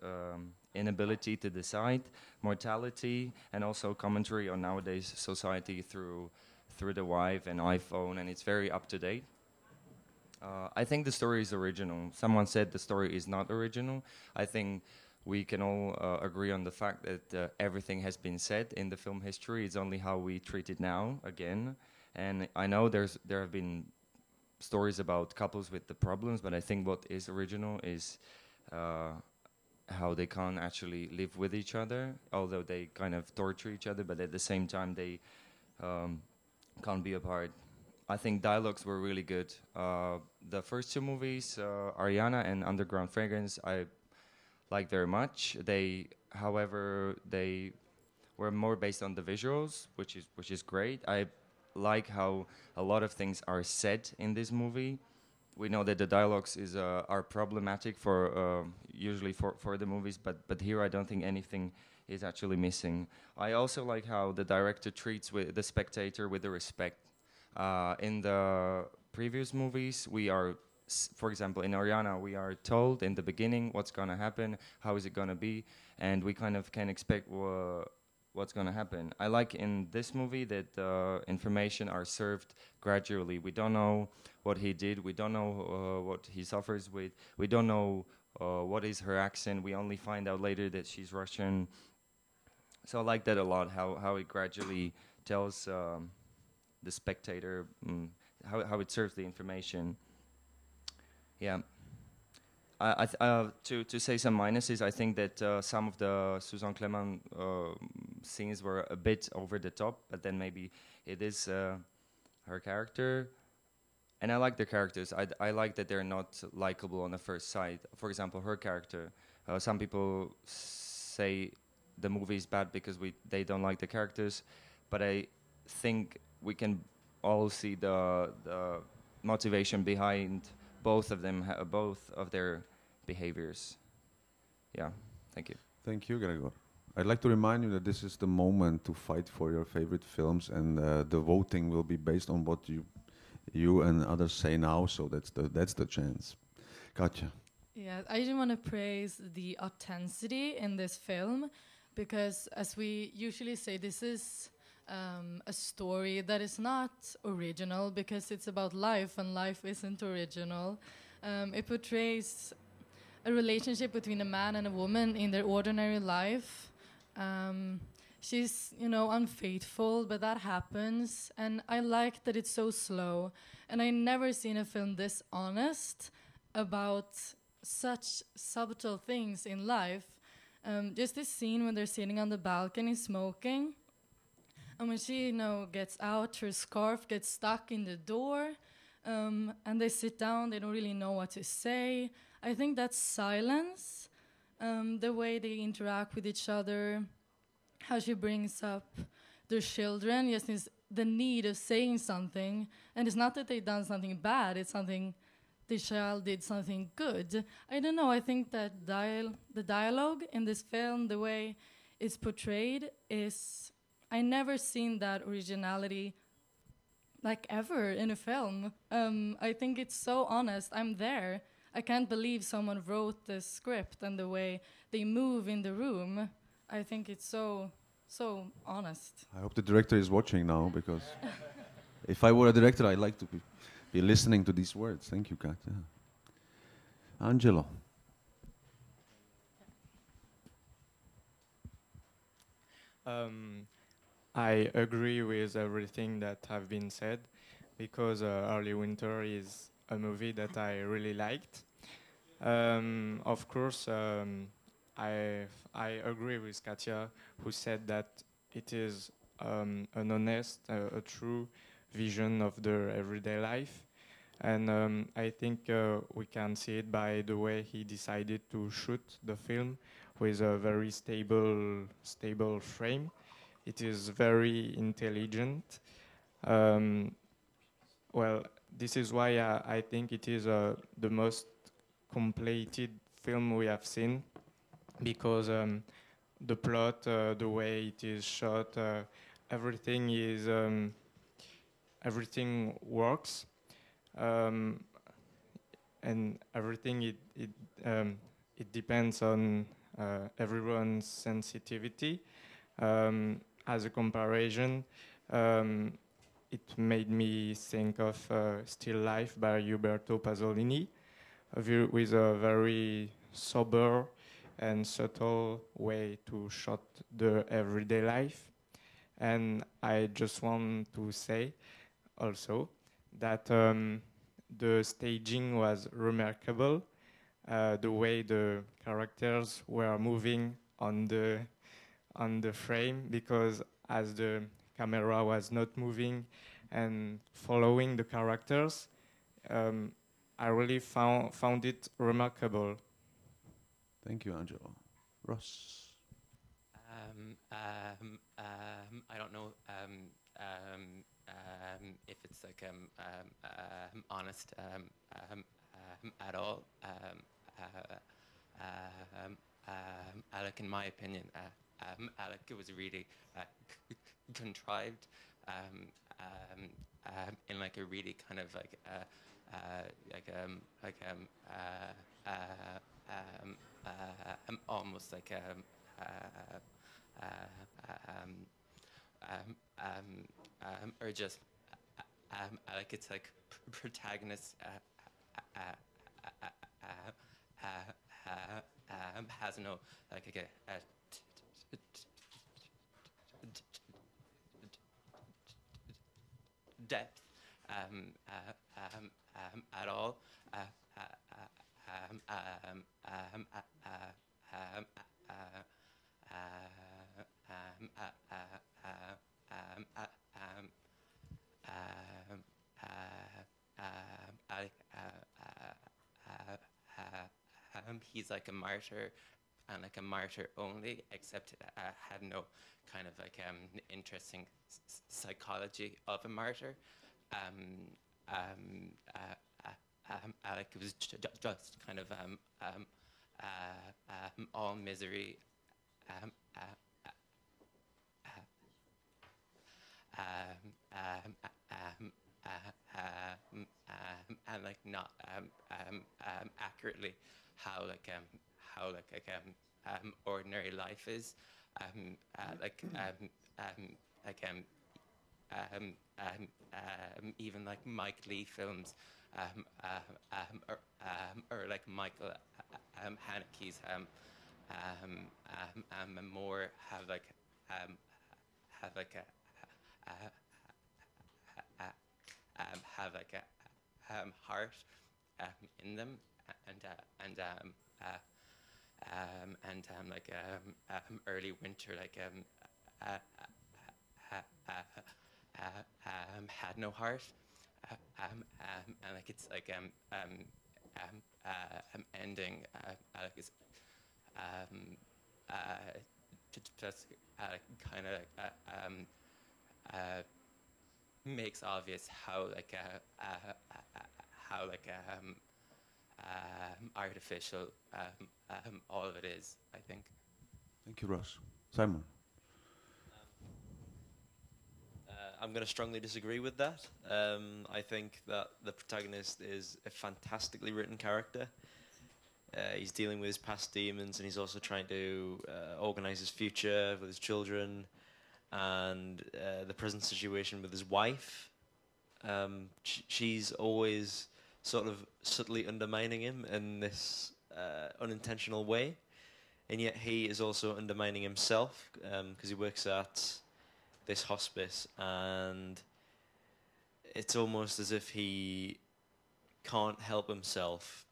inability to decide, mortality, and also commentary on nowadays society through the wife and iPhone, and it's very up to date. I think the story is original. Someone said the story is not original. I think we can all agree on the fact that everything has been said in the film history. It's only how we treat it now, again. And I know there have been stories about couples with the problems, but I think what is original is how they can't actually live with each other, although they kind of torture each other, but at the same time they can't be apart. I think dialogues were really good. The first two movies, Ariana and Underground Fragrance, I like very much. However, they were more based on the visuals, which is great. I like how a lot of things are said in this movie. We know that the dialogues are problematic for usually for the movies, but here I don't think anything is actually missing. I also like how the director treats the spectator with the respect. In the previous movies, for example, in Ariana, we are told in the beginning what's gonna happen, how is it gonna be, and we kind of can expect what's gonna happen. I like in this movie that information are served gradually. We don't know what he did. We don't know what he suffers with. We don't know what is her accent. We only find out later that she's Russian. So I like that a lot, how it gradually tells the spectator how it serves the information. Yeah. To say some minuses, I think that some of the Suzanne Clément scenes were a bit over the top, but then maybe it is her character. And I like the characters. I like that they're not likable on the first sight. For example, her character. Some people say the movie is bad because they don't like the characters, but I think we can all see the motivation behind both of them, both of their behaviors. Yeah, thank you. Thank you, Gregor. I'd like to remind you that this is the moment to fight for your favorite films, and the voting will be based on what you and others say now. So that's the chance. Katja. Yeah, I just want to praise the authenticity in this film, because as we usually say, this is a story that is not original because it's about life, and life isn't original. It portrays a relationship between a man and a woman in their ordinary life. She's, unfaithful, but that happens. And I like that it's so slow. And I never seen a film this honest about such subtle things in life. Just this scene when they're sitting on the balcony smoking. And when she, gets out, her scarf gets stuck in the door. And they sit down, they don't really know what to say. I think that's silence, the way they interact with each other, how she brings up their children. Yes, it's the need of saying something. And it's not that they've done something bad, it's something the child did something good. I don't know, I think that the dialogue in this film, the way it's portrayed, is... I never seen that originality like ever in a film. I think it's so honest. I'm there. I can't believe someone wrote the script and the way they move in the room. I think it's so honest. I hope the director is watching now, because if I were a director, I'd like to be listening to these words. Thank you, Katja. Angelo. I agree with everything that have been said, because Early Winter is a movie that I really liked. Of course, I agree with Katja, who said that it is an honest, a true vision of the everyday life. And I think we can see it by the way he decided to shoot the film with a very stable frame. It is very intelligent. Well, this is why I think it is the most completed film we have seen, because the plot, the way it is shot, everything works, and everything it depends on everyone's sensitivity. As a comparison, it made me think of Still Life by Roberto Pasolini, with a very sober and subtle way to shot the everyday life. And I just want to say also that the staging was remarkable, the way the characters were moving on the frame, because as the camera was not moving and following the characters, I really found it remarkable. Thank you, Angelo. Ross. I don't know if it's like honest at all. Alec, in my opinion, Alec, it was really contrived in like a really kind of like almost like or just like it's like protagonist has no like a depth at all. He's like a martyr, and like a martyr only, except had no kind of like interesting psychology of a martyr. Alec was just kind of all misery. And like not accurately how ordinary life is, even like Mike Lee films, or like Michael Haneke's more have like a heart in them, and like early winter like had no heart, and like it's like ending like is just kind of makes obvious how like artificial all of it is, I think. Thank you, Ross. Simon. I'm going to strongly disagree with that. I think that the protagonist is a fantastically written character. He's dealing with his past demons, and he's also trying to organize his future with his children, and the present situation with his wife. She's always sort of subtly undermining him in this unintentional way, and yet he is also undermining himself because he works at this hospice, and it's almost as if he can't help himself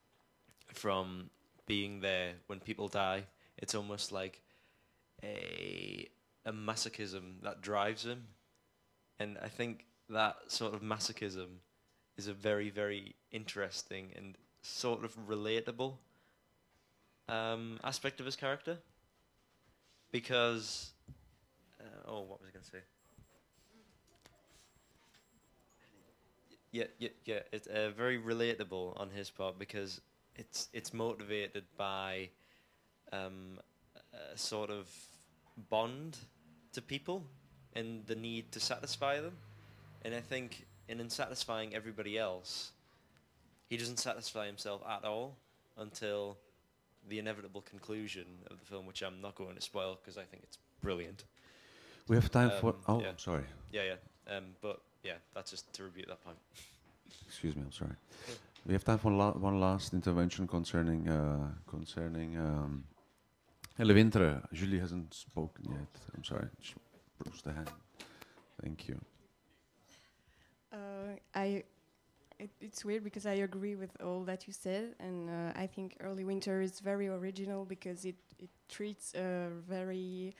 from being there when people die. It's almost like a masochism that drives him, and I think that sort of masochism is a very, very interesting and sort of relatable aspect of his character, because what was I going to say? Yeah. It's very relatable on his part, because it's motivated by a sort of bond to people and the need to satisfy them. And I think in satisfying everybody else, he doesn't satisfy himself at all until the inevitable conclusion of the film, which I'm not going to spoil because I think it's brilliant. We have time for... Oh, yeah. I'm sorry. Yeah. But yeah, that's just to rebut that point. Excuse me, I'm sorry. We have time for one last intervention concerning Hele Winter. Julie hasn't spoken yet. I'm sorry. She bruised the hand. Thank you. It's weird because I agree with all that you said, and I think Early Winter is very original because it treats a very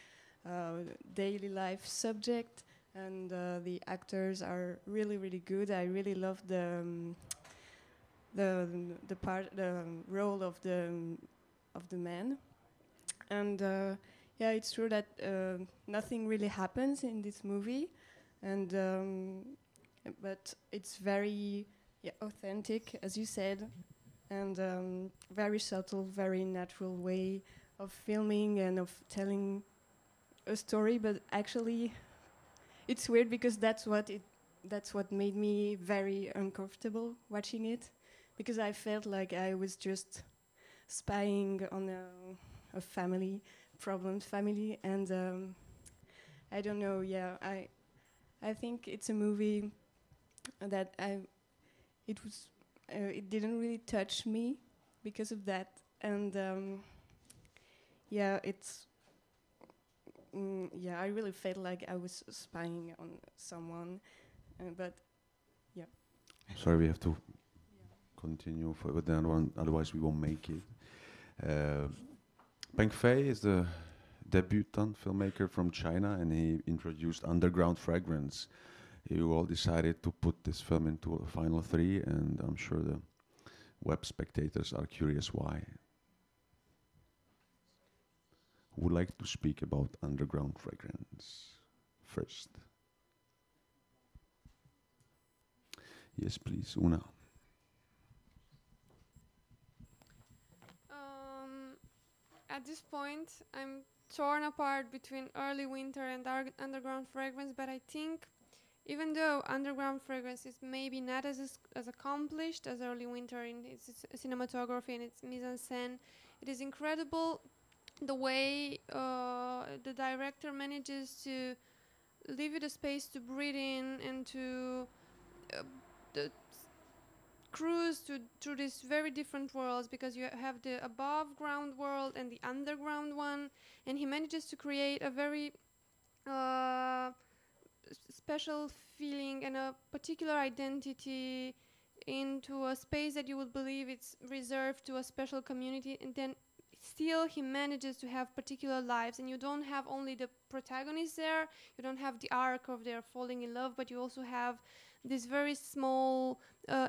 daily life subject and the actors are really, really good. I really love the role of the man, and yeah, it's true that nothing really happens in this movie, and but it's very authentic, as you said, and very subtle, very natural way of filming and of telling a story. But actually, it's weird because that's what made me very uncomfortable watching it, because I felt like I was just spying on a family, problems family, and I don't know. Yeah, I think it's a movie that it didn't really touch me because of that, and yeah, I really felt like I was spying on someone, but yeah. Sorry, we have to continue with the other one, otherwise we won't make it. Peng Fei is the debutant filmmaker from China, and he introduced Underground Fragrance. You all decided to put this film into a final 3, and I'm sure the web spectators are curious why. Who would like to speak about Underground Fragrance first? Yes, please, Una. At this point, I'm torn apart between Early Winter and Underground Fragrance, but I think even though Underground Fragrance is maybe not as accomplished as Early Winter in its cinematography and its mise-en-scène, it is incredible the way the director manages to leave you the space to breathe in and to cruise through these very different worlds, because you have the above ground world and the underground one, and he manages to create a very special feeling and a particular identity into a space that you would believe it's reserved to a special community, and then still he manages to have particular lives, and you don't have only the protagonists there, you don't have the arc of their falling in love, but you also have these very small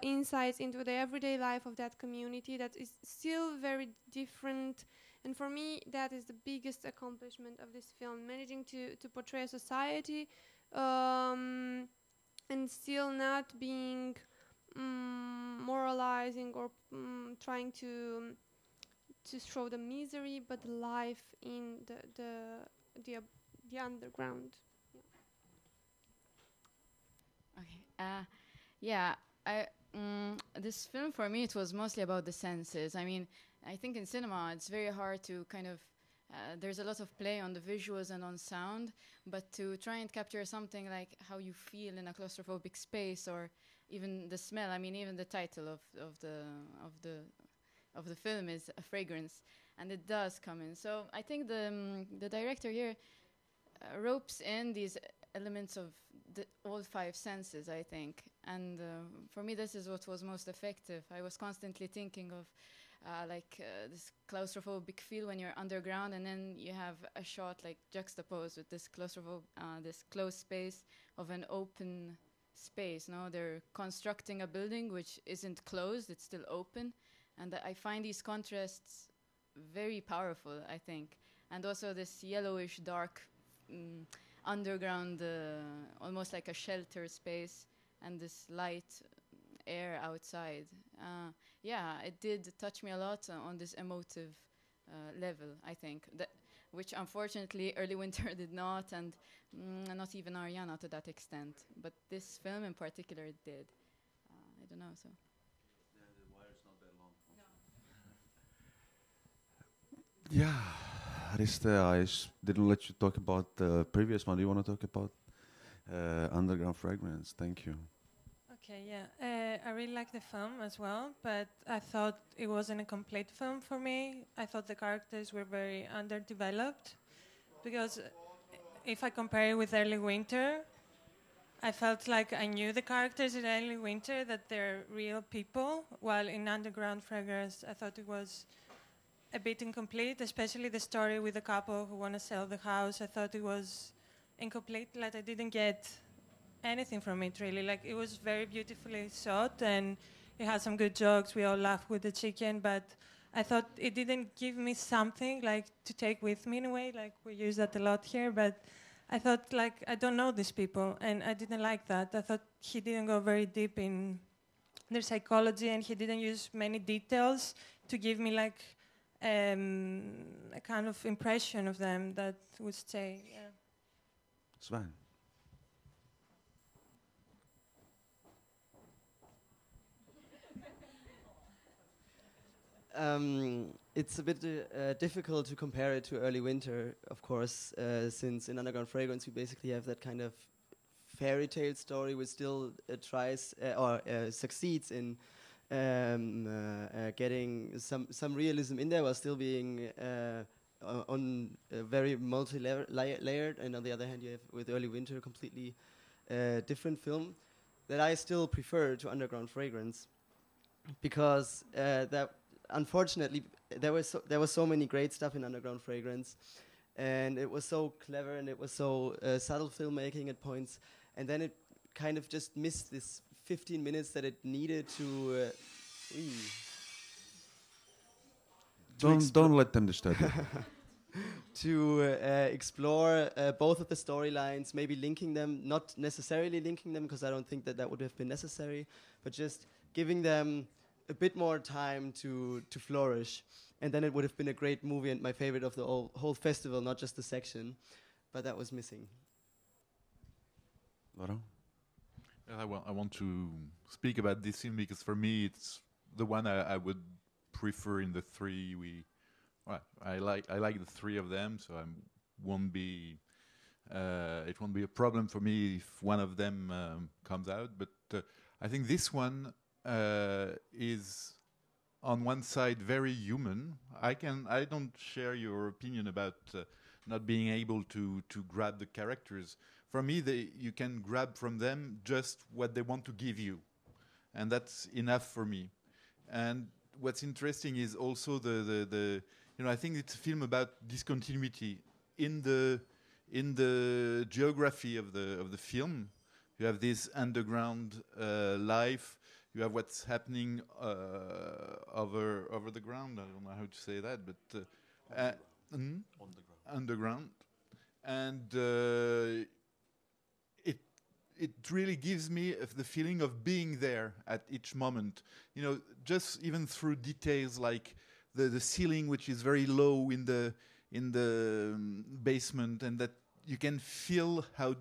insights into the everyday life of that community that is still very different. And for me, that is the biggest accomplishment of this film, managing to portray a society and still not being moralizing or trying to show the misery, but the life in the underground. Okay. Yeah. This film for me, it was mostly about the senses. I mean, I think in cinema it's very hard to kind of. There's a lot of play on the visuals and on sound, but to try and capture something like how you feel in a claustrophobic space, or even the smell. I mean, even the title of the film is a fragrance, and it does come in. So I think the director here ropes in these elements of all 5 senses, I think. And for me, this is what was most effective. I was constantly thinking of this claustrophobic feel when you're underground, and then you have a shot like juxtaposed with this this closed space of an open space. No, they're constructing a building which isn't closed; it's still open, and I find these contrasts very powerful, I think. And also this yellowish, dark underground, almost like a shelter space, and this light air outside. Yeah, it did touch me a lot on this emotive level, I think, which unfortunately Early Winter did not, and not even Ariana to that extent. But this film in particular did. I don't know, so. Yeah, Arista, I didn't let you talk about the previous one. Do you want to talk about Underground Fragrance? Thank you. Okay, yeah. I really like the film as well, but I thought it wasn't a complete film for me. I thought the characters were very underdeveloped, because if I compare it with Early Winter, I felt like I knew the characters in Early Winter, that they're real people, while in Underground Fragrance, I thought it was a bit incomplete, especially the story with the couple who want to sell the house. I thought it was incomplete. Like I didn't get anything from it really. Like it was very beautifully shot and it had some good jokes. We all laughed with the chicken, but I thought it didn't give me something like to take with me in a way. Like we use that a lot here, but I thought like I don't know these people, and I didn't like that. I thought he didn't go very deep in their psychology, and he didn't use many details to give me like a kind of impression of them that would stay. Yeah. Sven. It's a bit difficult to compare it to Early Winter, of course, since in Underground Fragrance we basically have that kind of fairy tale story which still tries or succeeds in getting some realism in there while still being very multi-layered, and on the other hand you have with Early Winter a completely different film that I still prefer to Underground Fragrance, because that unfortunately there was so many great stuff in Underground Fragrance, and it was so clever and it was so subtle filmmaking at points, and then it kind of just missed this 15 minutes that it needed to don't let them disturb you. to explore both of the storylines, maybe linking them, not necessarily linking them because I don't think that would have been necessary, but just giving them a bit more time to flourish, and then it would have been a great movie and my favorite of the whole festival, not just the section, but that was missing. Laurent? I want to speak about this film because for me it's the one I would prefer in the three. I like the three of them, so it won't be a problem for me if one of them comes out. But I think this one is on one side very human. I don't share your opinion about not being able to grab the characters. For me, you can grab from them just what they want to give you, and that's enough for me. And what's interesting is also I think it's a film about discontinuity in the geography of the film. You have this underground life. You have what's happening over the ground. I don't know how to say that, but underground, and it really gives me the feeling of being there at each moment. Just even through details like the ceiling, which is very low in the basement, and that you can feel how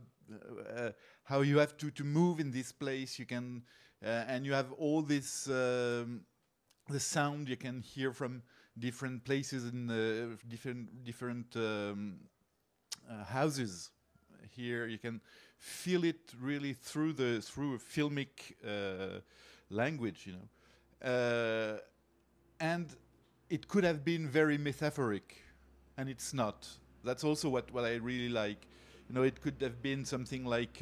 you have to move in this place. You can. And you have all this, the sound you can hear from different places in different houses. Here you can feel it really through a filmic language, and it could have been very metaphoric, and it's not. That's also what I really like. It could have been something like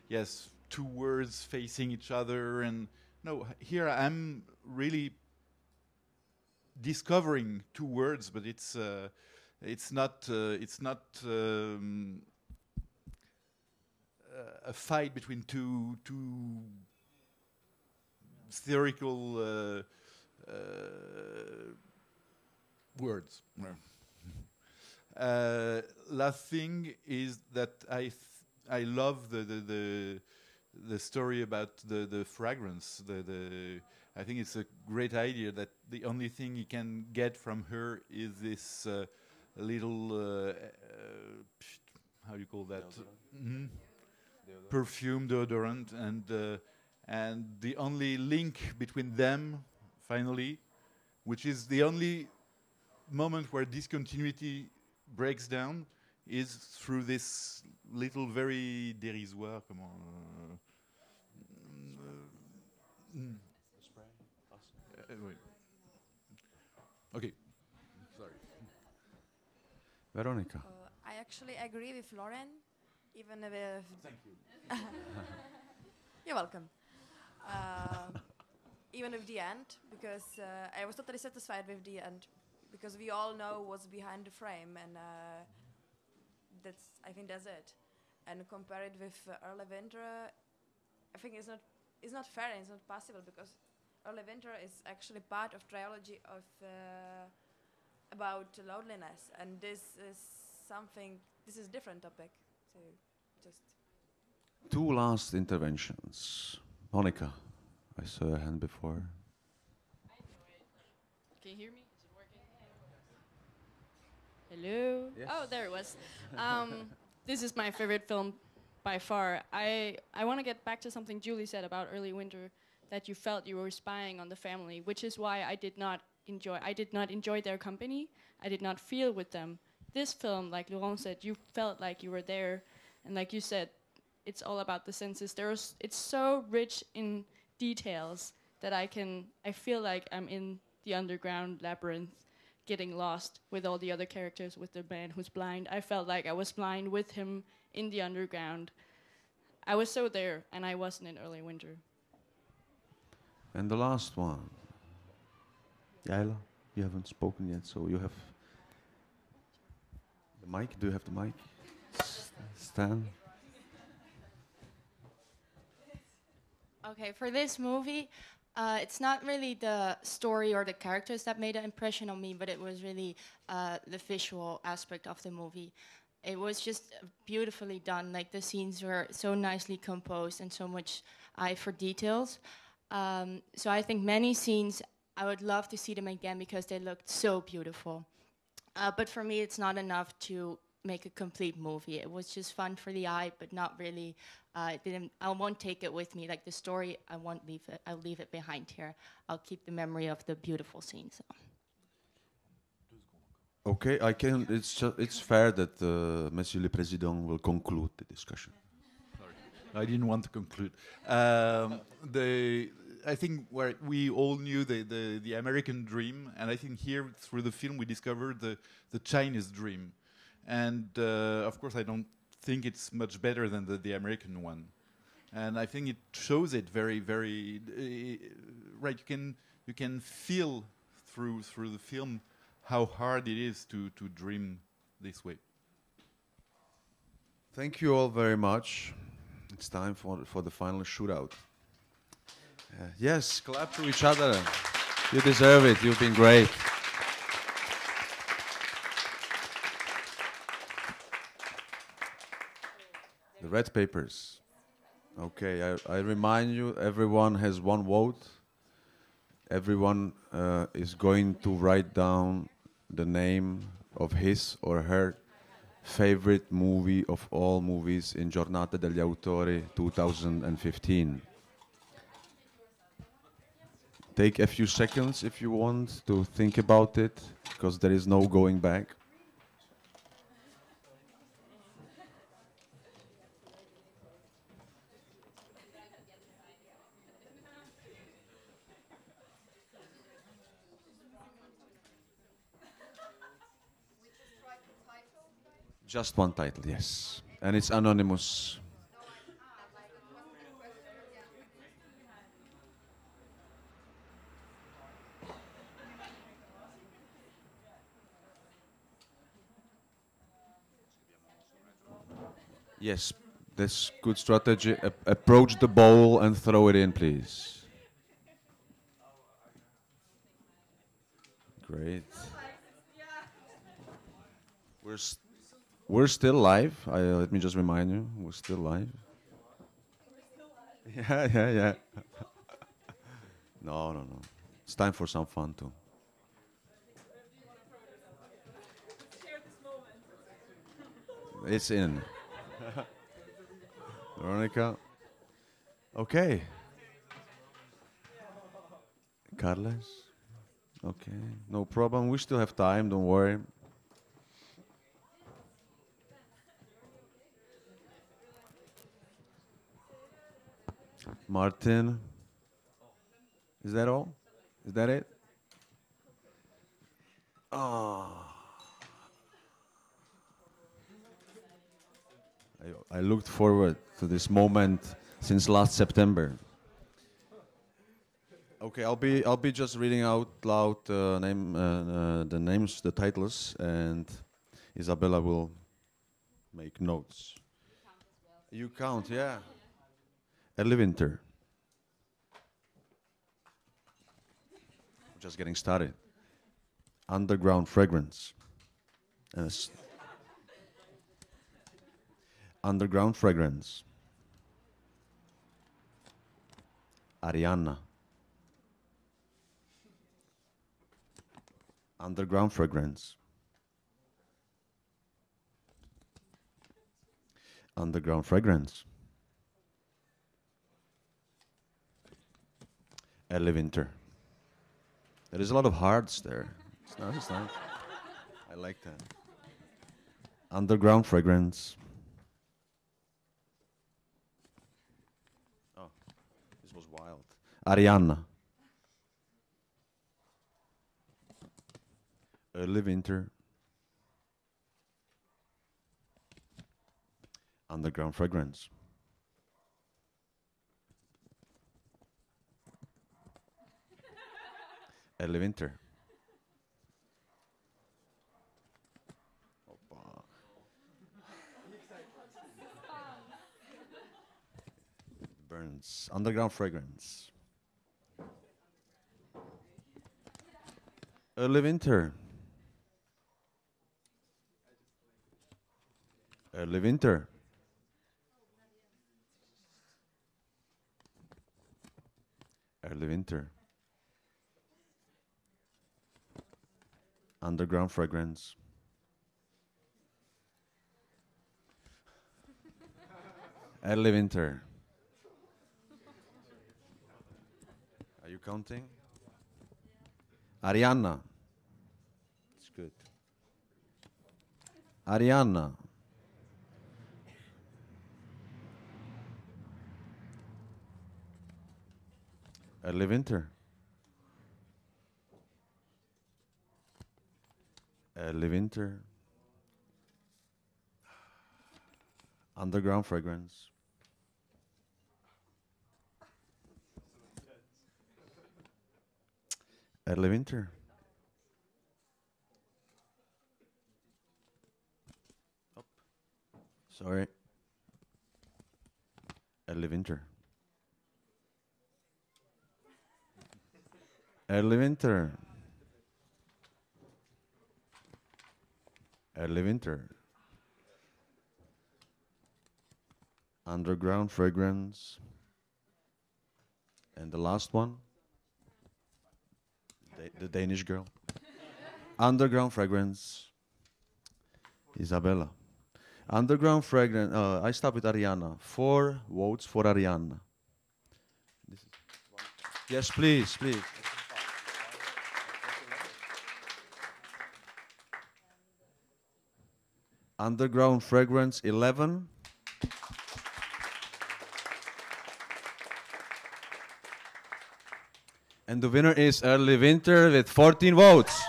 yes. Two words facing each other, and no, here I'm really discovering two words, but it's not a fight between two theoretical words. Last thing is that I love the story about the fragrance. I think it's a great idea that the only thing you can get from her is this little how do you call that? Perfume deodorant, and the only link between them, finally, which is the only moment where discontinuity breaks down, is through this little very dérisoire, wait. Okay, sorry. Veronica. I actually agree with Lauren, even if... Thank you. You're welcome. Even with the end, because I was totally satisfied with the end, because we all know what's behind the frame, and I think that's it. and compare it with Early Winter, I think it's not fair and it's not possible, because Early Winter is actually part of trilogy of about loneliness, and this is different topic. So just Two last interventions. Monica, I saw a hand before. Can you hear me? Is it working? Hello? Yes. Oh, there it was. This is my favorite film by far. I want to get back to something Julie said about Early Winter, that you felt you were spying on the family, which is why I did not enjoy their company. I did not feel with them. This film, like Laurent said, you felt like you were there, and like you said, it's all about the senses. It's so rich in details that I feel like I'm in the underground labyrinth, getting lost with all the other characters, with the man who's blind. I felt like I was blind with him in the underground. I was so there, and I wasn't in Early Winter. And the last one. Yaila, you haven't spoken yet, so you have the mic. Do you have the mic? Stan? Okay, for this movie, it's not really the story or the characters that made an impression on me, but it was really the visual aspect of the movie. It was just beautifully done. Like, the scenes were so nicely composed and so much eye for details. So I think many scenes, I would love to see them again because they looked so beautiful. But for me, it's not enough to make a complete movie. It was just fun for the eye, but not really. I won't take it with me. Like, the story, I'll leave it behind here. I'll keep the memory of the beautiful scenes. Okay, it's fair that Monsieur le Président will conclude the discussion. I didn't want to conclude. I think where we all knew the American dream, and I think here through the film we discovered the Chinese dream. And of course, I don't think it's much better than the American one. And I think it shows it very, very right. You can feel through the film how hard it is to dream this way. Thank you all very much. It's time for the final shootout. Yes, clap to each other. You deserve it. You've been great. The red papers. Okay, I remind you, everyone has one vote. Everyone is going to write down the name of his or her favorite movie of all movies in Giornata degli Autori 2015. Take a few seconds if you want to think about it, because there is no going back. Just one title, yes. And it's anonymous. Yes, that's good strategy. Approach the bowl and throw it in, please. Great. We're still live. Let me just remind you, we're still live. Yeah. No. It's time for some fun too. It's in. Veronica. Okay. Carles. Okay, no problem. We still have time. Don't worry. Martin. Is that all? Is that it? I looked forward to this moment since last September. Okay, I'll be just reading out loud the names, the titles, and Isabella will make notes. You count, yeah. Early winter. Just getting started. Underground fragrance. Underground fragrance. Ariana. Underground fragrance. Underground fragrance. Early winter. There is a lot of hearts there. It's nice, it's nice. I like that. Underground fragrance. Oh, this was wild. Ariana. Early winter. Underground fragrance. Early winter. Opa. Burns. Underground fragrance. Early winter. Early winter. Early winter. Underground fragrance. Early winter. Are you counting? Ariana. It's good. Ariana. Early winter. Early winter. Underground fragrance. Early winter. Oh. Sorry. Early winter. Early winter. Early winter. Underground fragrance. And the last one. The Danish girl. Underground fragrance. Isabella. Underground fragrance. I start with Ariana. 4 votes for Ariana. Yes, please, please. Underground fragrance 11. And the winner is Early Winter with 14 votes.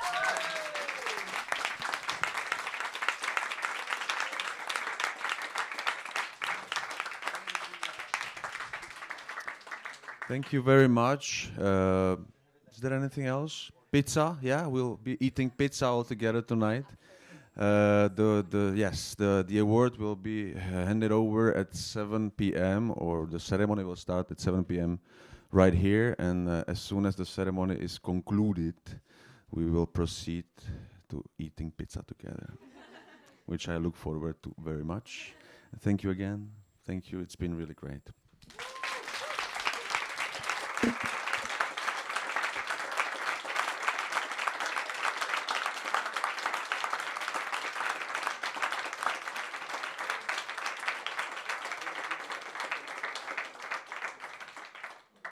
Thank you very much. Is there anything else? Pizza, yeah, we'll be eating pizza all together tonight. The award will be handed over at 7 p.m. or the ceremony will start at 7 p.m. right here. And as soon as the ceremony is concluded, we will proceed to eating pizza together, which I look forward to very much. Thank you again. Thank you. It's been really great.